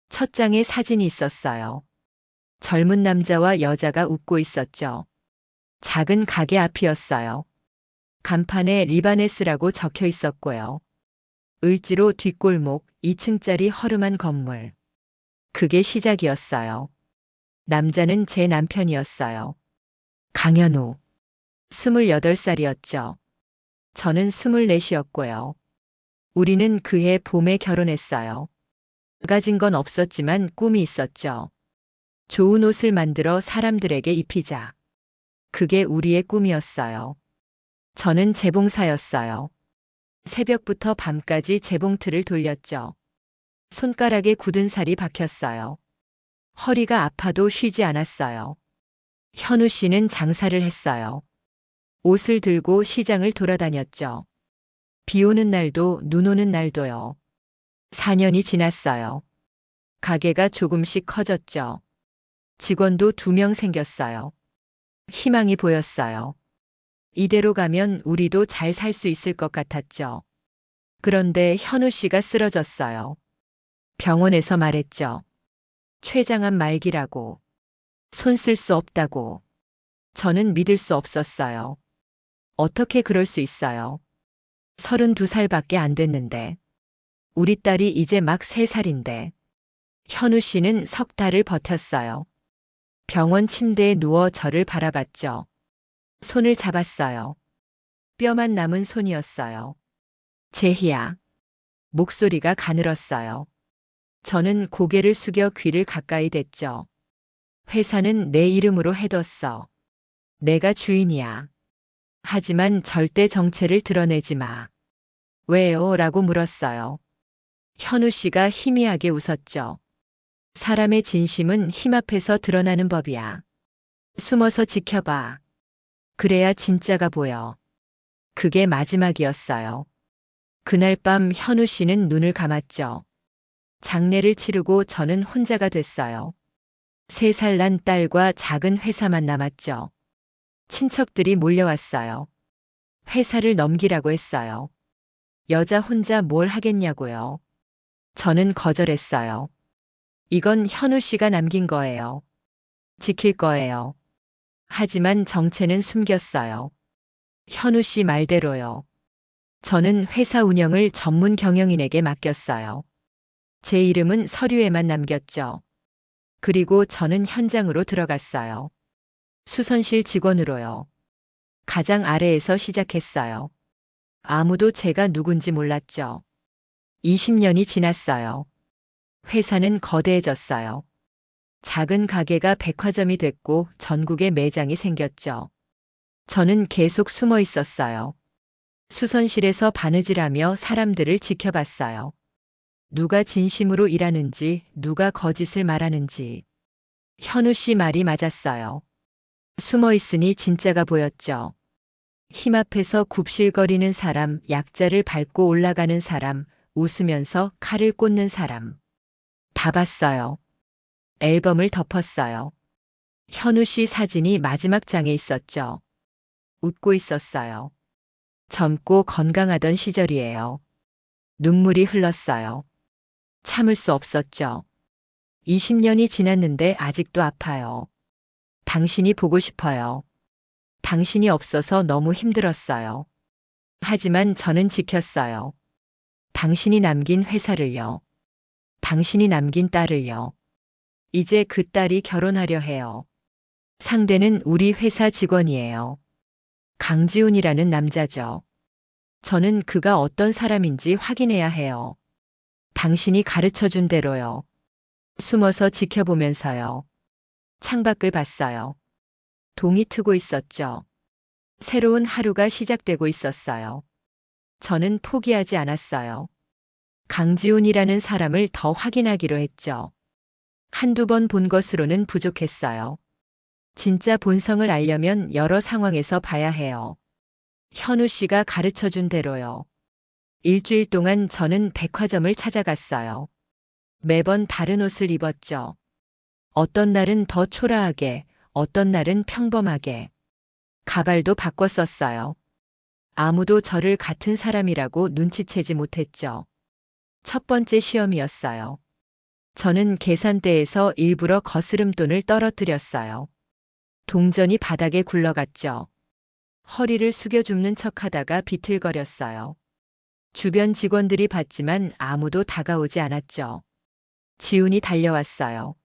첫 장에 사진이 있었어요. 젊은 남자와 여자가 웃고 있었죠. 작은 가게 앞이었어요. 간판에 리바네스라고 적혀 있었고요. 을지로 뒷골목 2층짜리 허름한 건물. 그게 시작이었어요. 남자는 제 남편이었어요. 강현우. 28살이었죠. 저는 24이었고요. 우리는 그해 봄에 결혼했어요. 가진 건 없었지만 꿈이 있었죠. 좋은 옷을 만들어 사람들에게 입히자. 그게 우리의 꿈이었어요. 저는 재봉사였어요. 새벽부터 밤까지 재봉틀을 돌렸죠. 손가락에 굳은 살이 박혔어요. 허리가 아파도 쉬지 않았어요. 현우 씨는 장사를 했어요. 옷을 들고 시장을 돌아다녔죠. 비 오는 날도 눈 오는 날도요. 4년이 지났어요. 가게가 조금씩 커졌죠. 직원도 2명 생겼어요. 희망이 보였어요. 이대로 가면 우리도 잘 살 수 있을 것 같았죠. 그런데 현우 씨가 쓰러졌어요. 병원에서 말했죠. 췌장암 말기라고. 손 쓸 수 없다고. 저는 믿을 수 없었어요. 어떻게 그럴 수 있어요? 32살밖에 안 됐는데. 우리 딸이 이제 막 3살인데. 현우 씨는 석 달을 버텼어요. 병원 침대에 누워 저를 바라봤죠. 손을 잡았어요. 뼈만 남은 손이었어요. 제희야. 목소리가 가늘었어요. 저는 고개를 숙여 귀를 가까이 댔죠. 회사는 내 이름으로 해뒀어. 내가 주인이야. 하지만 절대 정체를 드러내지 마. 왜요? 라고 물었어요. 현우 씨가 희미하게 웃었죠. 사람의 진심은 힘 앞에서 드러나는 법이야. 숨어서 지켜봐. 그래야 진짜가 보여. 그게 마지막이었어요. 그날 밤 현우 씨는 눈을 감았죠. 장례를 치르고 저는 혼자가 됐어요. 3살 난 딸과 작은 회사만 남았죠. 친척들이 몰려왔어요. 회사를 넘기라고 했어요. 여자 혼자 뭘 하겠냐고요. 저는 거절했어요. 이건 현우 씨가 남긴 거예요. 지킬 거예요. 하지만 정체는 숨겼어요. 현우 씨 말대로요. 저는 회사 운영을 전문 경영인에게 맡겼어요. 제 이름은 서류에만 남겼죠. 그리고 저는 현장으로 들어갔어요. 수선실 직원으로요. 가장 아래에서 시작했어요. 아무도 제가 누군지 몰랐죠. 20년이 지났어요. 회사는 거대해졌어요. 작은 가게가 백화점이 됐고 전국에 매장이 생겼죠. 저는 계속 숨어 있었어요. 수선실에서 바느질하며 사람들을 지켜봤어요. 누가 진심으로 일하는지, 누가 거짓을 말하는지. 현우 씨 말이 맞았어요. 숨어 있으니 진짜가 보였죠. 힘 앞에서 굽실거리는 사람, 약자를 밟고 올라가는 사람, 웃으면서 칼을 꽂는 사람. 다 봤어요. 앨범을 덮었어요. 현우 씨 사진이 마지막 장에 있었죠. 웃고 있었어요. 젊고 건강하던 시절이에요. 눈물이 흘렀어요. 참을 수 없었죠. 20년이 지났는데 아직도 아파요. 당신이 보고 싶어요. 당신이 없어서 너무 힘들었어요. 하지만 저는 지켰어요. 당신이 남긴 회사를요. 당신이 남긴 딸을요. 이제 그 딸이 결혼하려 해요. 상대는 우리 회사 직원이에요. 강지훈이라는 남자죠. 저는 그가 어떤 사람인지 확인해야 해요. 당신이 가르쳐 준 대로요. 숨어서 지켜보면서요. 창밖을 봤어요. 동이 트고 있었죠. 새로운 하루가 시작되고 있었어요. 저는 포기하지 않았어요. 강지훈이라는 사람을 더 확인하기로 했죠. 한두 번 본 것으로는 부족했어요. 진짜 본성을 알려면 여러 상황에서 봐야 해요. 현우 씨가 가르쳐 준 대로요. 일주일 동안 저는 백화점을 찾아갔어요. 매번 다른 옷을 입었죠. 어떤 날은 더 초라하게, 어떤 날은 평범하게. 가발도 바꿔 썼어요. 아무도 저를 같은 사람이라고 눈치채지 못했죠. 첫 번째 시험이었어요. 저는 계산대에서 일부러 거스름돈을 떨어뜨렸어요. 동전이 바닥에 굴러갔죠. 허리를 숙여 줍는 척하다가 비틀거렸어요. 주변 직원들이 봤지만 아무도 다가오지 않았죠. 지훈이 달려왔어요.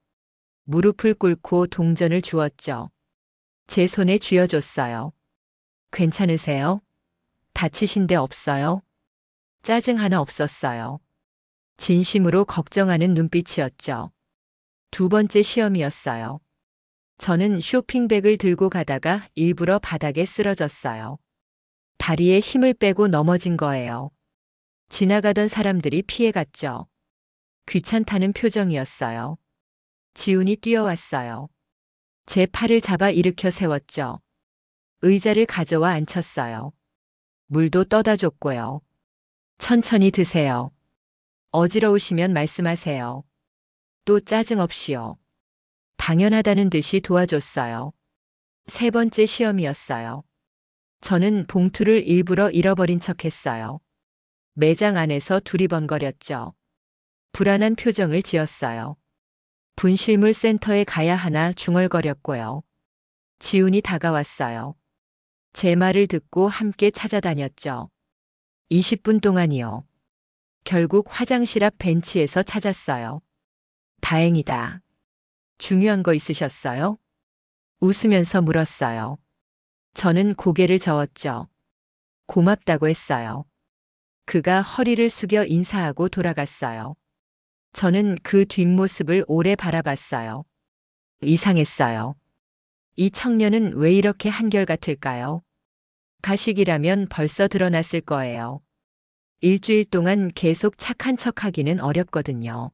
무릎을 꿇고 동전을 주었죠. 제 손에 쥐어줬어요. 괜찮으세요? 다치신 데 없어요? 짜증 하나 없었어요. 진심으로 걱정하는 눈빛이었죠. 두 번째 시험이었어요. 저는 쇼핑백을 들고 가다가 일부러 바닥에 쓰러졌어요. 다리에 힘을 빼고 넘어진 거예요. 지나가던 사람들이 피해갔죠. 귀찮다는 표정이었어요. 지훈이 뛰어왔어요. 제 팔을 잡아 일으켜 세웠죠. 의자를 가져와 앉혔어요. 물도 떠다 줬고요. 천천히 드세요. 어지러우시면 말씀하세요. 또 짜증 없이요. 당연하다는 듯이 도와줬어요. 세 번째 시험이었어요. 저는 봉투를 일부러 잃어버린 척했어요. 매장 안에서 두리번거렸죠. 불안한 표정을 지었어요. 분실물 센터에 가야 하나 중얼거렸고요. 지훈이 다가왔어요. 제 말을 듣고 함께 찾아다녔죠. 20분 동안이요. 결국 화장실 앞 벤치에서 찾았어요. 다행이다. 중요한 거 있으셨어요? 웃으면서 물었어요. 저는 고개를 저었죠. 고맙다고 했어요. 그가 허리를 숙여 인사하고 돌아갔어요. 저는 그 뒷모습을 오래 바라봤어요. 이상했어요. 이 청년은 왜 이렇게 한결같을까요? 가식이라면 벌써 드러났을 거예요. 일주일 동안 계속 착한 척하기는 어렵거든요.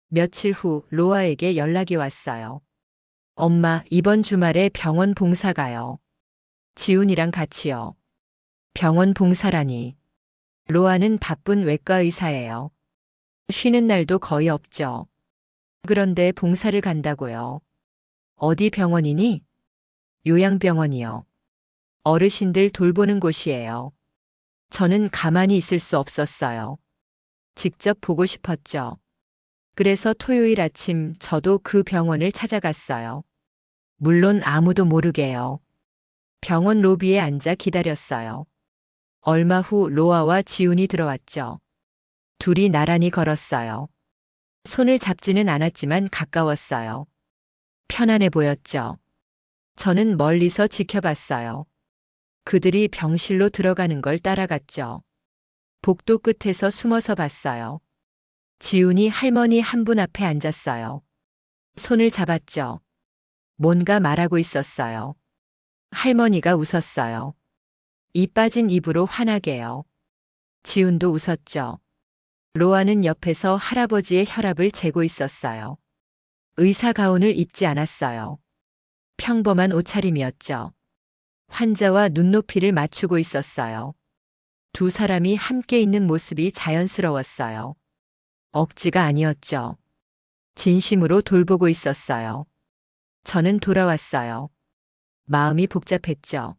며칠 후 로아에게 연락이 왔어요. 엄마, 이번 주말에 병원 봉사 가요. 지훈이랑 같이요. 병원 봉사라니. 로아는 바쁜 외과 의사예요. 쉬는 날도 거의 없죠. 그런데 봉사를 간다고요. 어디 병원이니? 요양병원이요. 어르신들 돌보는 곳이에요. 저는 가만히 있을 수 없었어요. 직접 보고 싶었죠. 그래서 토요일 아침 저도 그 병원을 찾아갔어요. 물론 아무도 모르게요. 병원 로비에 앉아 기다렸어요. 얼마 후 로아와 지훈이 들어왔죠. 둘이 나란히 걸었어요. 손을 잡지는 않았지만 가까웠어요. 편안해 보였죠. 저는 멀리서 지켜봤어요. 그들이 병실로 들어가는 걸 따라갔죠. 복도 끝에서 숨어서 봤어요. 지훈이 할머니 한 분 앞에 앉았어요. 손을 잡았죠. 뭔가 말하고 있었어요. 할머니가 웃었어요. 이 빠진 입으로 환하게요. 지훈도 웃었죠. 로아는 옆에서 할아버지의 혈압을 재고 있었어요. 의사 가운을 입지 않았어요. 평범한 옷차림이었죠. 환자와 눈높이를 맞추고 있었어요. 두 사람이 함께 있는 모습이 자연스러웠어요. 억지가 아니었죠. 진심으로 돌보고 있었어요. 저는 돌아왔어요. 마음이 복잡했죠.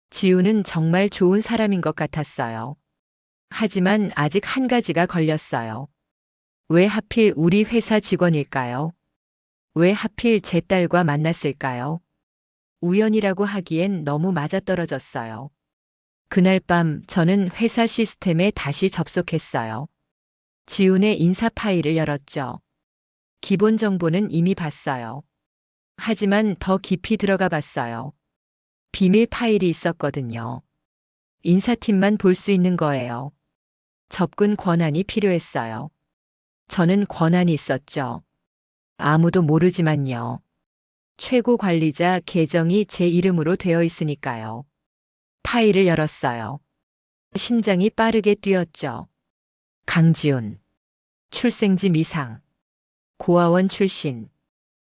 지훈은 정말 좋은 사람인 것 같았어요. 하지만 아직 한 가지가 걸렸어요. 왜 하필 우리 회사 직원일까요? 왜 하필 제 딸과 만났을까요? 우연이라고 하기엔 너무 맞아떨어졌어요. 그날 밤 저는 회사 시스템에 다시 접속했어요. 지훈의 인사 파일을 열었죠. 기본 정보는 이미 봤어요. 하지만 더 깊이 들어가 봤어요. 비밀 파일이 있었거든요. 인사팀만 볼 수 있는 거예요. 접근 권한이 필요했어요. 저는 권한이 있었죠. 아무도 모르지만요. 최고 관리자 계정이 제 이름으로 되어 있으니까요. 파일을 열었어요. 심장이 빠르게 뛰었죠. 강지훈. 출생지 미상. 고아원 출신.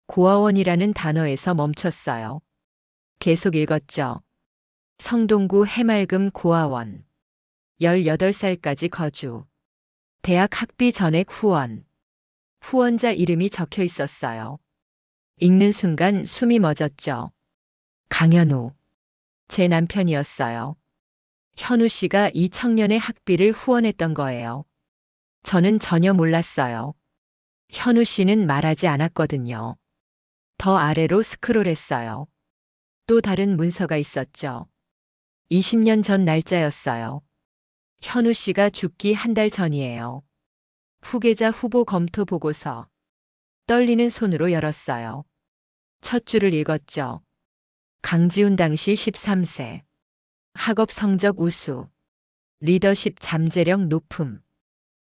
고아원이라는 단어에서 멈췄어요. 계속 읽었죠. 성동구 해맑음 고아원. 18살까지 거주. 대학 학비 전액 후원. 후원자 이름이 적혀 있었어요. 읽는 순간 숨이 멎었죠. 강현우. 제 남편이었어요. 현우 씨가 이 청년의 학비를 후원했던 거예요. 저는 전혀 몰랐어요. 현우 씨는 말하지 않았거든요. 더 아래로 스크롤했어요. 또 다른 문서가 있었죠. 20년 전 날짜였어요. 현우 씨가 죽기 한 달 전이에요. 후계자 후보 검토 보고서. 떨리는 손으로 열었어요. 첫 줄을 읽었죠. 강지훈 당시 13세. 학업 성적 우수. 리더십 잠재력 높음.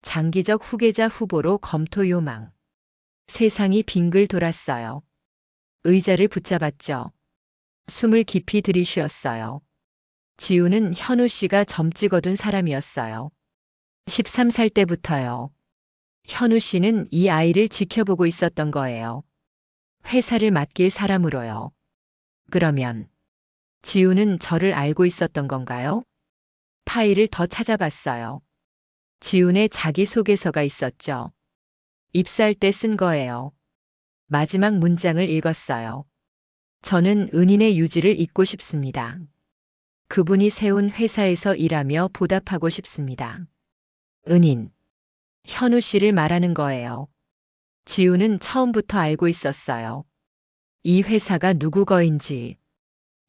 장기적 후계자 후보로 검토 요망. 세상이 빙글 돌았어요. 의자를 붙잡았죠. 숨을 깊이 들이쉬었어요. 지훈은 현우 씨가 점찍 어둔 사람이었어요. 13살 때부터요. 현우 씨는 이 아이를 지켜보고 있었던 거예요. 회사를 맡길 사람으로요. 그러면 지훈은 저를 알고 있었던 건가요? 파일을 더 찾아봤어요. 지훈의 자기소개서가 있었죠. 입사할 때 쓴 거예요. 마지막 문장을 읽었어요. 저는 은인의 유지를 잇고 싶습니다. 그분이 세운 회사에서 일하며 보답하고 싶습니다. 은인. 현우 씨를 말하는 거예요. 지훈은 처음부터 알고 있었어요. 이 회사가 누구 거인지,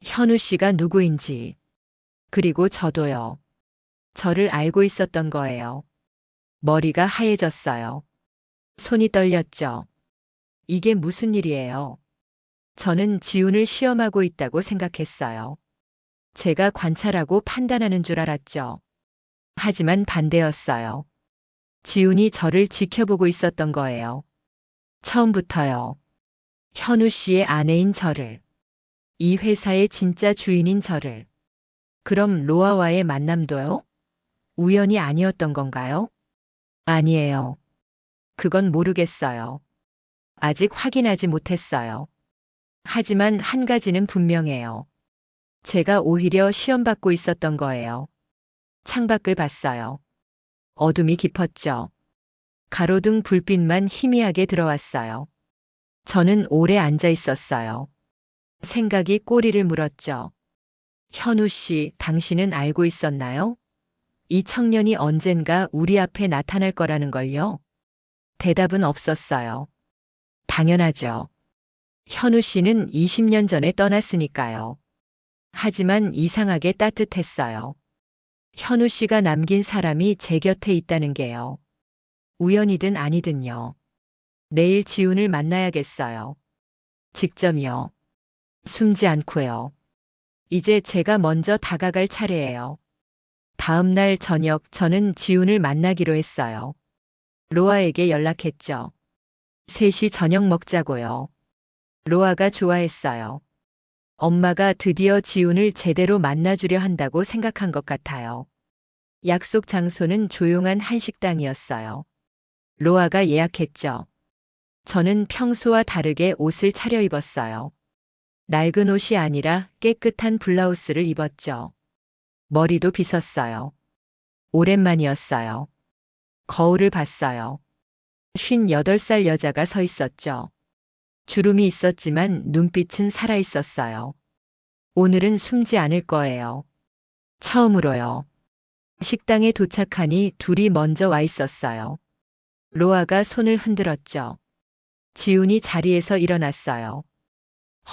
현우 씨가 누구인지, 그리고 저도요. 저를 알고 있었던 거예요. 머리가 하얘졌어요. 손이 떨렸죠. 이게 무슨 일이에요? 저는 지훈을 시험하고 있다고 생각했어요. 제가 관찰하고 판단하는 줄 알았죠. 하지만 반대였어요. 지훈이 저를 지켜보고 있었던 거예요. 처음부터요. 현우 씨의 아내인 저를. 이 회사의 진짜 주인인 저를. 그럼 로아와의 만남도요? 우연이 아니었던 건가요? 아니에요. 그건 모르겠어요. 아직 확인하지 못했어요. 하지만 한 가지는 분명해요. 제가 오히려 시험받고 있었던 거예요. 창밖을 봤어요. 어둠이 깊었죠. 가로등 불빛만 희미하게 들어왔어요. 저는 오래 앉아 있었어요. 생각이 꼬리를 물었죠. 현우 씨, 당신은 알고 있었나요? 이 청년이 언젠가 우리 앞에 나타날 거라는 걸요? 대답은 없었어요. 당연하죠. 현우 씨는 20년 전에 떠났으니까요. 하지만 이상하게 따뜻했어요. 현우 씨가 남긴 사람이 제 곁에 있다는 게요. 우연이든 아니든요. 내일 지훈을 만나야겠어요. 직접요. 숨지 않고요. 이제 제가 먼저 다가갈 차례예요. 다음 날 저녁 저는 지훈을 만나기로 했어요. 로아에게 연락했죠. 3시 저녁 먹자고요. 로아가 좋아했어요. 엄마가 드디어 지훈을 제대로 만나주려 한다고 생각한 것 같아요. 약속 장소는 조용한 한식당이었어요. 로아가 예약했죠. 저는 평소와 다르게 옷을 차려입었어요. 낡은 옷이 아니라 깨끗한 블라우스를 입었죠. 머리도 빗었어요. 오랜만이었어요. 거울을 봤어요. 58살 여자가 서 있었죠. 주름이 있었지만 눈빛은 살아있었어요. 오늘은 숨지 않을 거예요. 처음으로요. 식당에 도착하니 둘이 먼저 와 있었어요. 로아가 손을 흔들었죠. 지훈이 자리에서 일어났어요.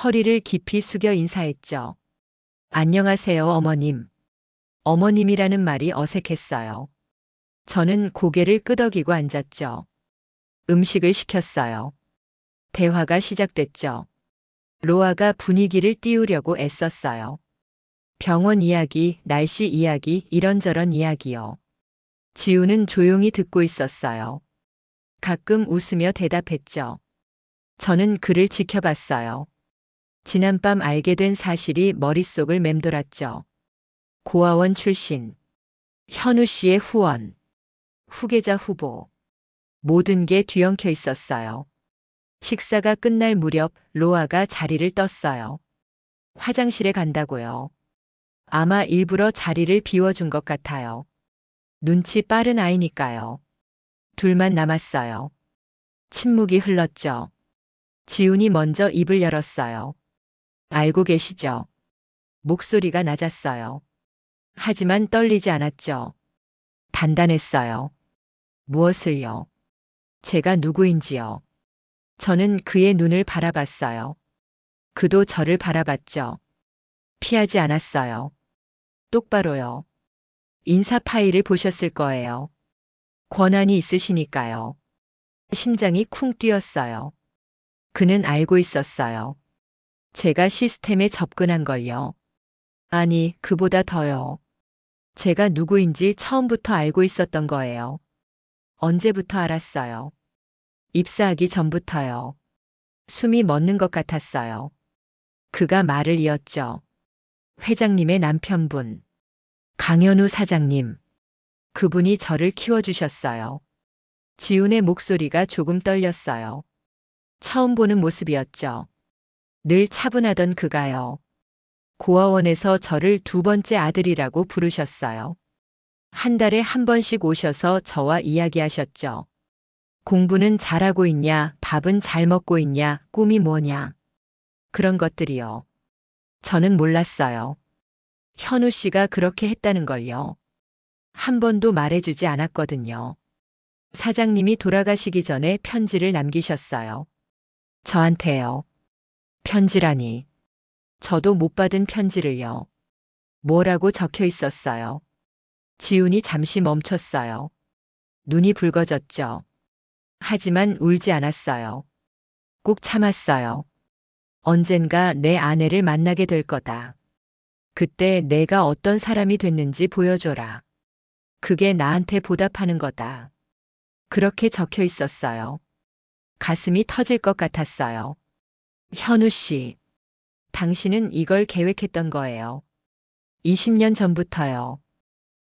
허리를 깊이 숙여 인사했죠. 안녕하세요, 어머님. 어머님이라는 말이 어색했어요. 저는 고개를 끄덕이고 앉았죠. 음식을 시켰어요. 대화가 시작됐죠. 로아가 분위기를 띄우려고 애썼어요. 병원 이야기, 날씨 이야기, 이런저런 이야기요. 지우는 조용히 듣고 있었어요. 가끔 웃으며 대답했죠. 저는 그를 지켜봤어요. 지난밤 알게 된 사실이 머릿속을 맴돌았죠. 고아원 출신, 현우 씨의 후원, 후계자 후보. 모든 게 뒤엉켜 있었어요. 식사가 끝날 무렵 로아가 자리를 떴어요. 화장실에 간다고요. 아마 일부러 자리를 비워준 것 같아요. 눈치 빠른 아이니까요. 둘만 남았어요. 침묵이 흘렀죠. 지훈이 먼저 입을 열었어요. 알고 계시죠? 목소리가 낮았어요. 하지만 떨리지 않았죠. 단단했어요. 무엇을요? 제가 누구인지요. 저는 그의 눈을 바라봤어요. 그도 저를 바라봤죠. 피하지 않았어요. 똑바로요. 인사 파일을 보셨을 거예요. 권한이 있으시니까요. 심장이 쿵 뛰었어요. 그는 알고 있었어요. 제가 시스템에 접근한 걸요. 아니, 그보다 더요. 제가 누구인지 처음부터 알고 있었던 거예요. 언제부터 알았어요? 입사하기 전부터요. 숨이 멎는 것 같았어요. 그가 말을 이었죠. 회장님의 남편분. 강현우 사장님. 그분이 저를 키워주셨어요. 지훈의 목소리가 조금 떨렸어요. 처음 보는 모습이었죠. 늘 차분하던 그가요. 고아원에서 저를 두 번째 아들이라고 부르셨어요. 한 달에 한 번씩 오셔서 저와 이야기하셨죠. 공부는 잘하고 있냐, 밥은 잘 먹고 있냐, 꿈이 뭐냐. 그런 것들이요. 저는 몰랐어요. 현우 씨가 그렇게 했다는 걸요. 한 번도 말해주지 않았거든요. 사장님이 돌아가시기 전에 편지를 남기셨어요. 저한테요. 편지라니. 저도 못 받은 편지를요. 뭐라고 적혀 있었어요. 지훈이 잠시 멈췄어요. 눈이 붉어졌죠. 하지만 울지 않았어요. 꾹 참았어요. 언젠가 내 아내를 만나게 될 거다. 그때 내가 어떤 사람이 됐는지 보여줘라. 그게 나한테 보답하는 거다. 그렇게 적혀 있었어요. 가슴이 터질 것 같았어요. 현우 씨, 당신은 이걸 계획했던 거예요. 20년 전부터요.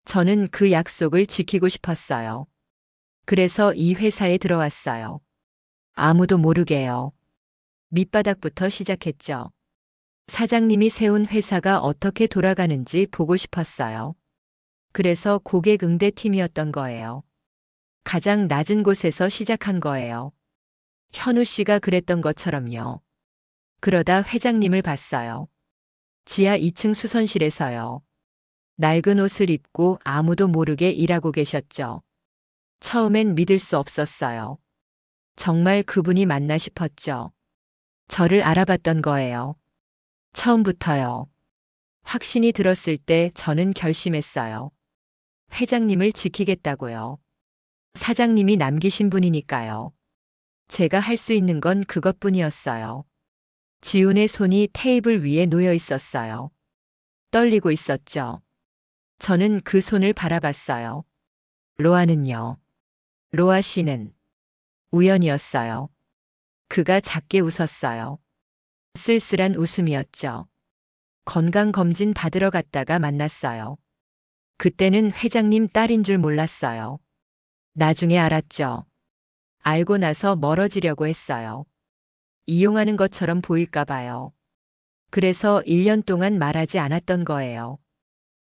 저는 그 약속을 지키고 싶었어요. 그래서 이 회사에 들어왔어요. 아무도 모르게요. 밑바닥부터 시작했죠. 사장님이 세운 회사가 어떻게 돌아가는지 보고 싶었어요. 그래서 고객 응대팀이었던 거예요. 가장 낮은 곳에서 시작한 거예요. 현우 씨가 그랬던 것처럼요. 그러다 회장님을 봤어요. 지하 2층 수선실에서요. 낡은 옷을 입고 아무도 모르게 일하고 계셨죠. 처음엔 믿을 수 없었어요. 정말 그분이 맞나 싶었죠. 저를 알아봤던 거예요. 처음부터요. 확신이 들었을 때 저는 결심했어요. 회장님을 지키겠다고요. 사장님이 남기신 분이니까요. 제가 할 수 있는 건 그것뿐이었어요. 지훈의 손이 테이블 위에 놓여 있었어요. 떨리고 있었죠. 저는 그 손을 바라봤어요. 로아는요. 로아 씨는 우연이었어요. 그가 작게 웃었어요. 쓸쓸한 웃음이었죠. 건강검진 받으러 갔다가 만났어요. 그때는 회장님 딸인 줄 몰랐어요. 나중에 알았죠. 알고 나서 멀어지려고 했어요. 이용하는 것처럼 보일까 봐요. 그래서 1년 동안 말하지 않았던 거예요.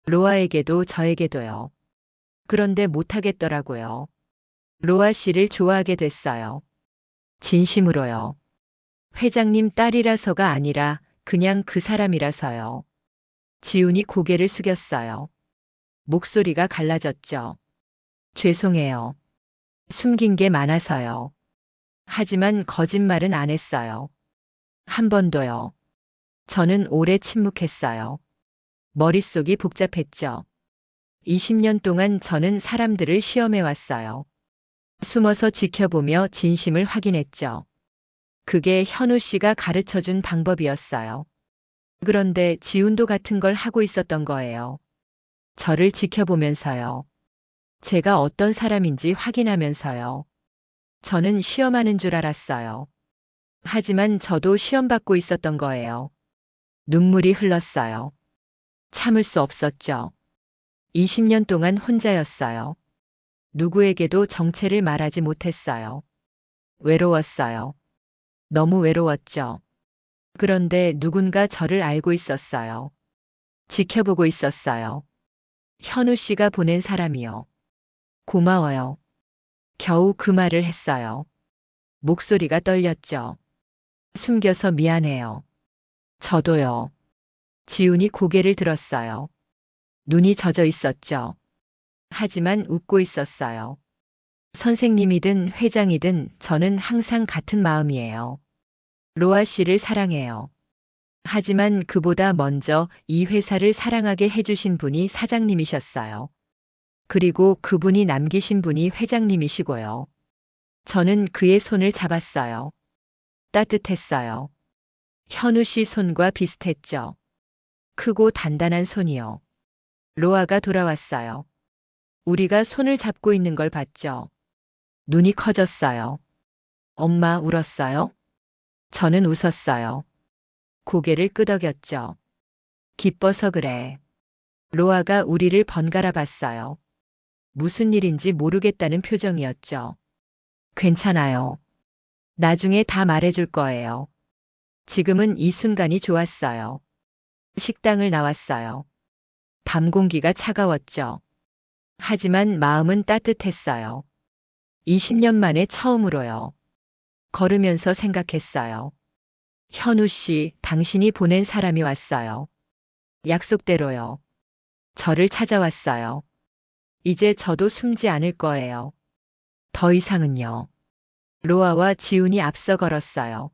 로아에게도 저에게도요. 그런데 못하겠더라고요. 로아 씨를 좋아하게 됐어요. 진심으로요. 회장님 딸이라서가 아니라 그냥 그 사람이라서요. 지훈이 고개를 숙였어요. 목소리가 갈라졌죠. 죄송해요. 숨긴 게 많아서요. 하지만 거짓말은 안 했어요. 한 번도요. 저는 오래 침묵했어요. 머릿속이 복잡했죠. 20년 동안 저는 사람들을 시험해 왔어요. 숨어서 지켜보며 진심을 확인했죠. 그게 현우 씨가 가르쳐 준 방법이었어요. 그런데 지훈도 같은 걸 하고 있었던 거예요. 저를 지켜보면서요. 제가 어떤 사람인지 확인하면서요. 저는 시험하는 줄 알았어요. 하지만 저도 시험받고 있었던 거예요. 눈물이 흘렀어요. 참을 수 없었죠. 20년 동안 혼자였어요. 누구에게도 정체를 말하지 못했어요. 외로웠어요. 너무 외로웠죠. 그런데 누군가 저를 알고 있었어요. 지켜보고 있었어요. 현우 씨가 보낸 사람이요. 고마워요. 겨우 그 말을 했어요. 목소리가 떨렸죠. 숨겨서 미안해요. 저도요. 지훈이 고개를 들었어요. 눈이 젖어 있었죠. 하지만 웃고 있었어요. 선생님이든 회장이든 저는 항상 같은 마음이에요. 로아 씨를 사랑해요. 하지만 그보다 먼저 이 회사를 사랑하게 해주신 분이 사장님이셨어요. 그리고 그분이 남기신 분이 회장님이시고요. 저는 그의 손을 잡았어요. 따뜻했어요. 현우 씨 손과 비슷했죠. 크고 단단한 손이요. 로아가 돌아왔어요. 우리가 손을 잡고 있는 걸 봤죠. 눈이 커졌어요. 엄마 울었어요? 저는 웃었어요. 고개를 끄덕였죠. 기뻐서 그래. 로아가 우리를 번갈아 봤어요. 무슨 일인지 모르겠다는 표정이었죠. 괜찮아요. 나중에 다 말해줄 거예요. 지금은 이 순간이 좋았어요. 식당을 나왔어요. 밤 공기가 차가웠죠. 하지만 마음은 따뜻했어요. 20년 만에 처음으로요. 걸으면서 생각했어요. 현우 씨, 당신이 보낸 사람이 왔어요. 약속대로요. 저를 찾아왔어요. 이제 저도 숨지 않을 거예요. 더 이상은요. 로아와 지훈이 앞서 걸었어요.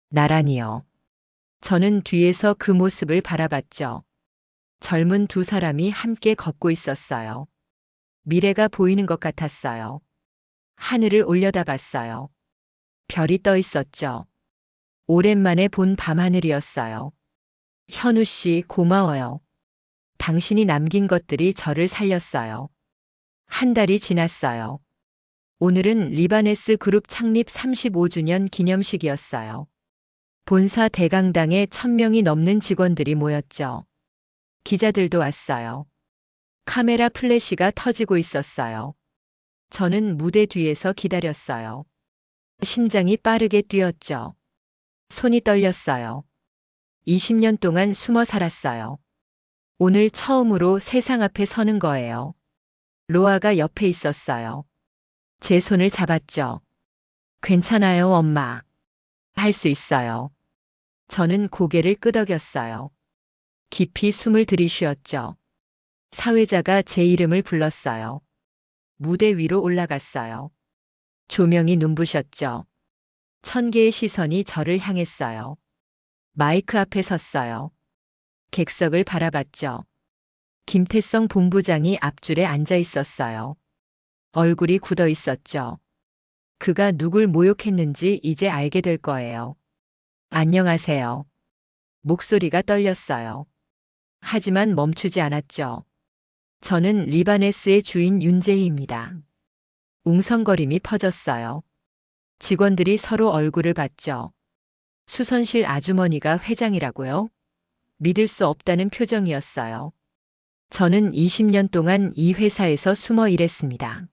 나란히요. 저는 뒤에서 그 모습을 바라봤죠. 젊은 두 사람이 함께 걷고 있었어요. 미래가 보이는 것 같았어요. 하늘을 올려다봤어요. 별이 떠 있었죠. 오랜만에 본 밤하늘이었어요. 현우 씨, 고마워요. 당신이 남긴 것들이 저를 살렸어요. 한 달이 지났어요. 오늘은 리바네스 그룹 창립 35주년 기념식이었어요. 본사 대강당에 1000명이 넘는 직원들이 모였죠. 기자들도 왔어요. 카메라 플래시가 터지고 있었어요. 저는 무대 뒤에서 기다렸어요. 심장이 빠르게 뛰었죠. 손이 떨렸어요. 20년 동안 숨어 살았어요. 오늘 처음으로 세상 앞에 서는 거예요. 로아가 옆에 있었어요. 제 손을 잡았죠. 괜찮아요, 엄마. 할 수 있어요. 저는 고개를 끄덕였어요. 깊이 숨을 들이쉬었죠. 사회자가 제 이름을 불렀어요. 무대 위로 올라갔어요. 조명이 눈부셨죠. 1000개의 시선이 저를 향했어요. 마이크 앞에 섰어요. 객석을 바라봤죠. 김태성 본부장이 앞줄에 앉아 있었어요. 얼굴이 굳어 있었죠. 그가 누굴 모욕했는지 이제 알게 될 거예요. 안녕하세요. 목소리가 떨렸어요. 하지만 멈추지 않았죠. 저는 리바네스의 주인 윤재희입니다. 웅성거림이 퍼졌어요. 직원들이 서로 얼굴을 봤죠. 수선실 아주머니가 회장이라고요? 믿을 수 없다는 표정이었어요. 저는 20년 동안 이 회사에서 숨어 일했습니다.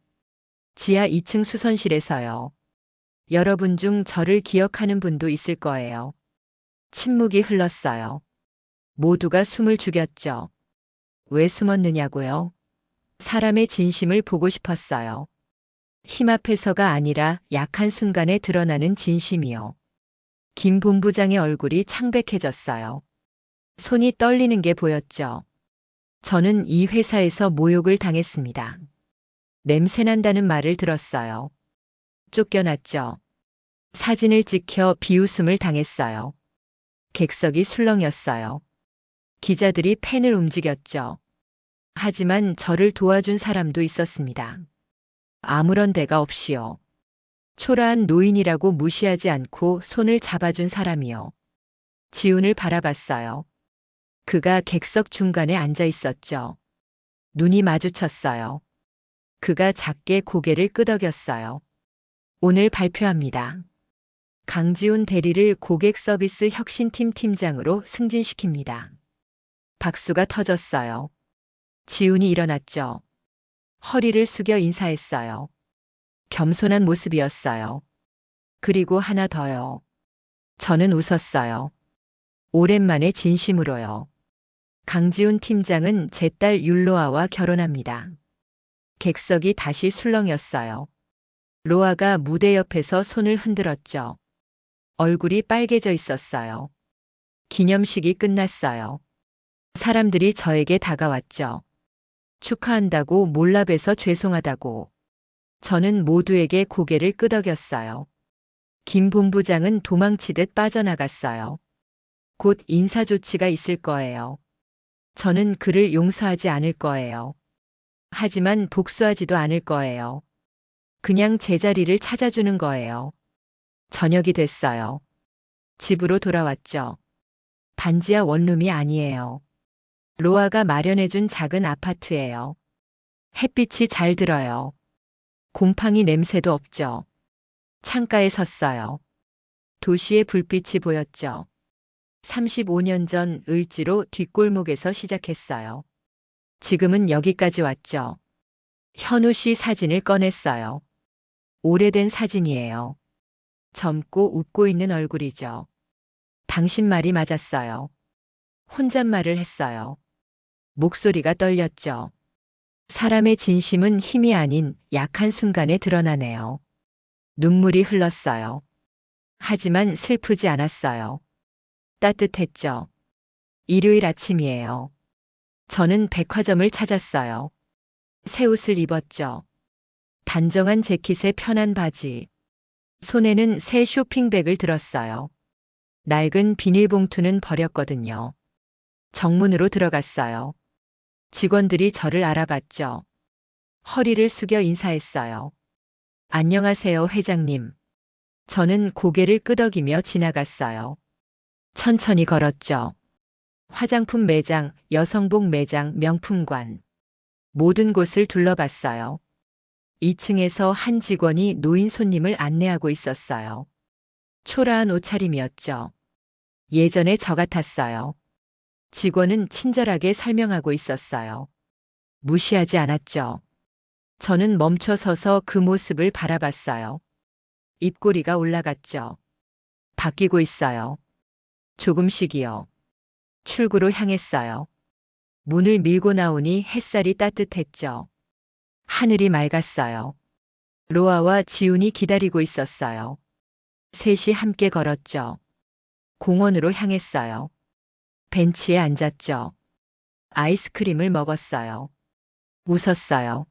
지하 2층 수선실에서요. 여러분 중 저를 기억하는 분도 있을 거예요. 침묵이 흘렀어요. 모두가 숨을 죽였죠. 왜 숨었느냐고요? 사람의 진심을 보고 싶었어요. 힘 앞에서가 아니라 약한 순간에 드러나는 진심이요. 김 본부장의 얼굴이 창백해졌어요. 손이 떨리는 게 보였죠. 저는 이 회사에서 모욕을 당했습니다. 냄새난다는 말을 들었어요. 쫓겨났죠. 사진을 찍혀 비웃음을 당했어요. 객석이 술렁였어요. 기자들이 펜을 움직였죠. 하지만 저를 도와준 사람도 있었습니다. 아무런 대가 없이요. 초라한 노인이라고 무시하지 않고 손을 잡아준 사람이요. 지훈을 바라봤어요. 그가 객석 중간에 앉아 있었죠. 눈이 마주쳤어요. 그가 작게 고개를 끄덕였어요. 오늘 발표합니다. 강지훈 대리를 고객 서비스 혁신팀 팀장으로 승진시킵니다. 박수가 터졌어요. 지훈이 일어났죠. 허리를 숙여 인사했어요. 겸손한 모습이었어요. 그리고 하나 더요. 저는 웃었어요. 오랜만에 진심으로요. 강지훈 팀장은 제 딸 율로아와 결혼합니다. 객석이 다시 술렁였어요. 로아가 무대 옆에서 손을 흔들었죠. 얼굴이 빨개져 있었어요. 기념식이 끝났어요. 사람들이 저에게 다가왔죠. 축하한다고 몰라봬서 죄송하다고. 저는 모두에게 고개를 끄덕였어요. 김 본부장은 도망치듯 빠져나갔어요. 곧 인사조치가 있을 거예요. 저는 그를 용서하지 않을 거예요. 하지만 복수하지도 않을 거예요. 그냥 제자리를 찾아주는 거예요. 저녁이 됐어요. 집으로 돌아왔죠. 반지하 원룸이 아니에요. 로아가 마련해준 작은 아파트예요. 햇빛이 잘 들어요. 곰팡이 냄새도 없죠. 창가에 섰어요. 도시의 불빛이 보였죠. 35년 전 을지로 뒷골목에서 시작했어요. 지금은 여기까지 왔죠. 현우 씨 사진을 꺼냈어요. 오래된 사진이에요. 젊고 웃고 있는 얼굴이죠. 당신 말이 맞았어요. 혼잣말을 했어요. 목소리가 떨렸죠. 사람의 진심은 힘이 아닌 약한 순간에 드러나네요. 눈물이 흘렀어요. 하지만 슬프지 않았어요. 따뜻했죠. 일요일 아침이에요. 저는 백화점을 찾았어요. 새 옷을 입었죠. 단정한 재킷에 편한 바지. 손에는 새 쇼핑백을 들었어요. 낡은 비닐봉투는 버렸거든요. 정문으로 들어갔어요. 직원들이 저를 알아봤죠. 허리를 숙여 인사했어요. 안녕하세요, 회장님. 저는 고개를 끄덕이며 지나갔어요. 천천히 걸었죠. 화장품 매장, 여성복 매장, 명품관. 모든 곳을 둘러봤어요. 2층에서 한 직원이 노인 손님을 안내하고 있었어요. 초라한 옷차림이었죠. 예전에 저 같았어요. 직원은 친절하게 설명하고 있었어요. 무시하지 않았죠. 저는 멈춰 서서 그 모습을 바라봤어요. 입꼬리가 올라갔죠. 바뀌고 있어요. 조금씩이요. 출구로 향했어요. 문을 밀고 나오니 햇살이 따뜻했죠. 하늘이 맑았어요. 로아와 지훈이 기다리고 있었어요. 셋이 함께 걸었죠. 공원으로 향했어요. 벤치에 앉았죠. 아이스크림을 먹었어요. 웃었어요.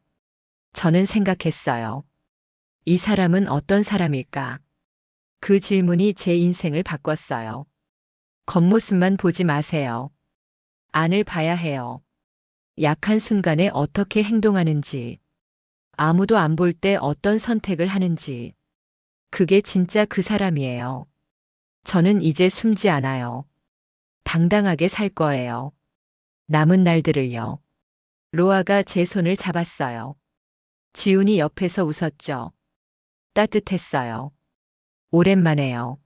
저는 생각했어요. 이 사람은 어떤 사람일까? 그 질문이 제 인생을 바꿨어요. 겉모습만 보지 마세요. 안을 봐야 해요. 약한 순간에 어떻게 행동하는지, 아무도 안 볼 때 어떤 선택을 하는지. 그게 진짜 그 사람이에요. 저는 이제 숨지 않아요. 당당하게 살 거예요. 남은 날들을요. 로아가 제 손을 잡았어요. 지훈이 옆에서 웃었죠. 따뜻했어요. 오랜만에요.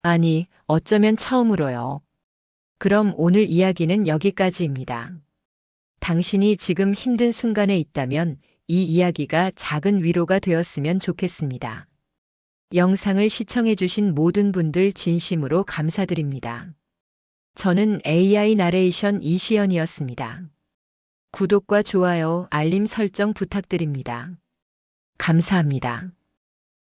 아니, 어쩌면 처음으로요. 그럼 오늘 이야기는 여기까지입니다. 당신이 지금 힘든 순간에 있다면 이 이야기가 작은 위로가 되었으면 좋겠습니다. 영상을 시청해주신 모든 분들 진심으로 감사드립니다. 저는 AI 나레이션 이시연이었습니다. 구독과 좋아요, 알림 설정 부탁드립니다. 감사합니다.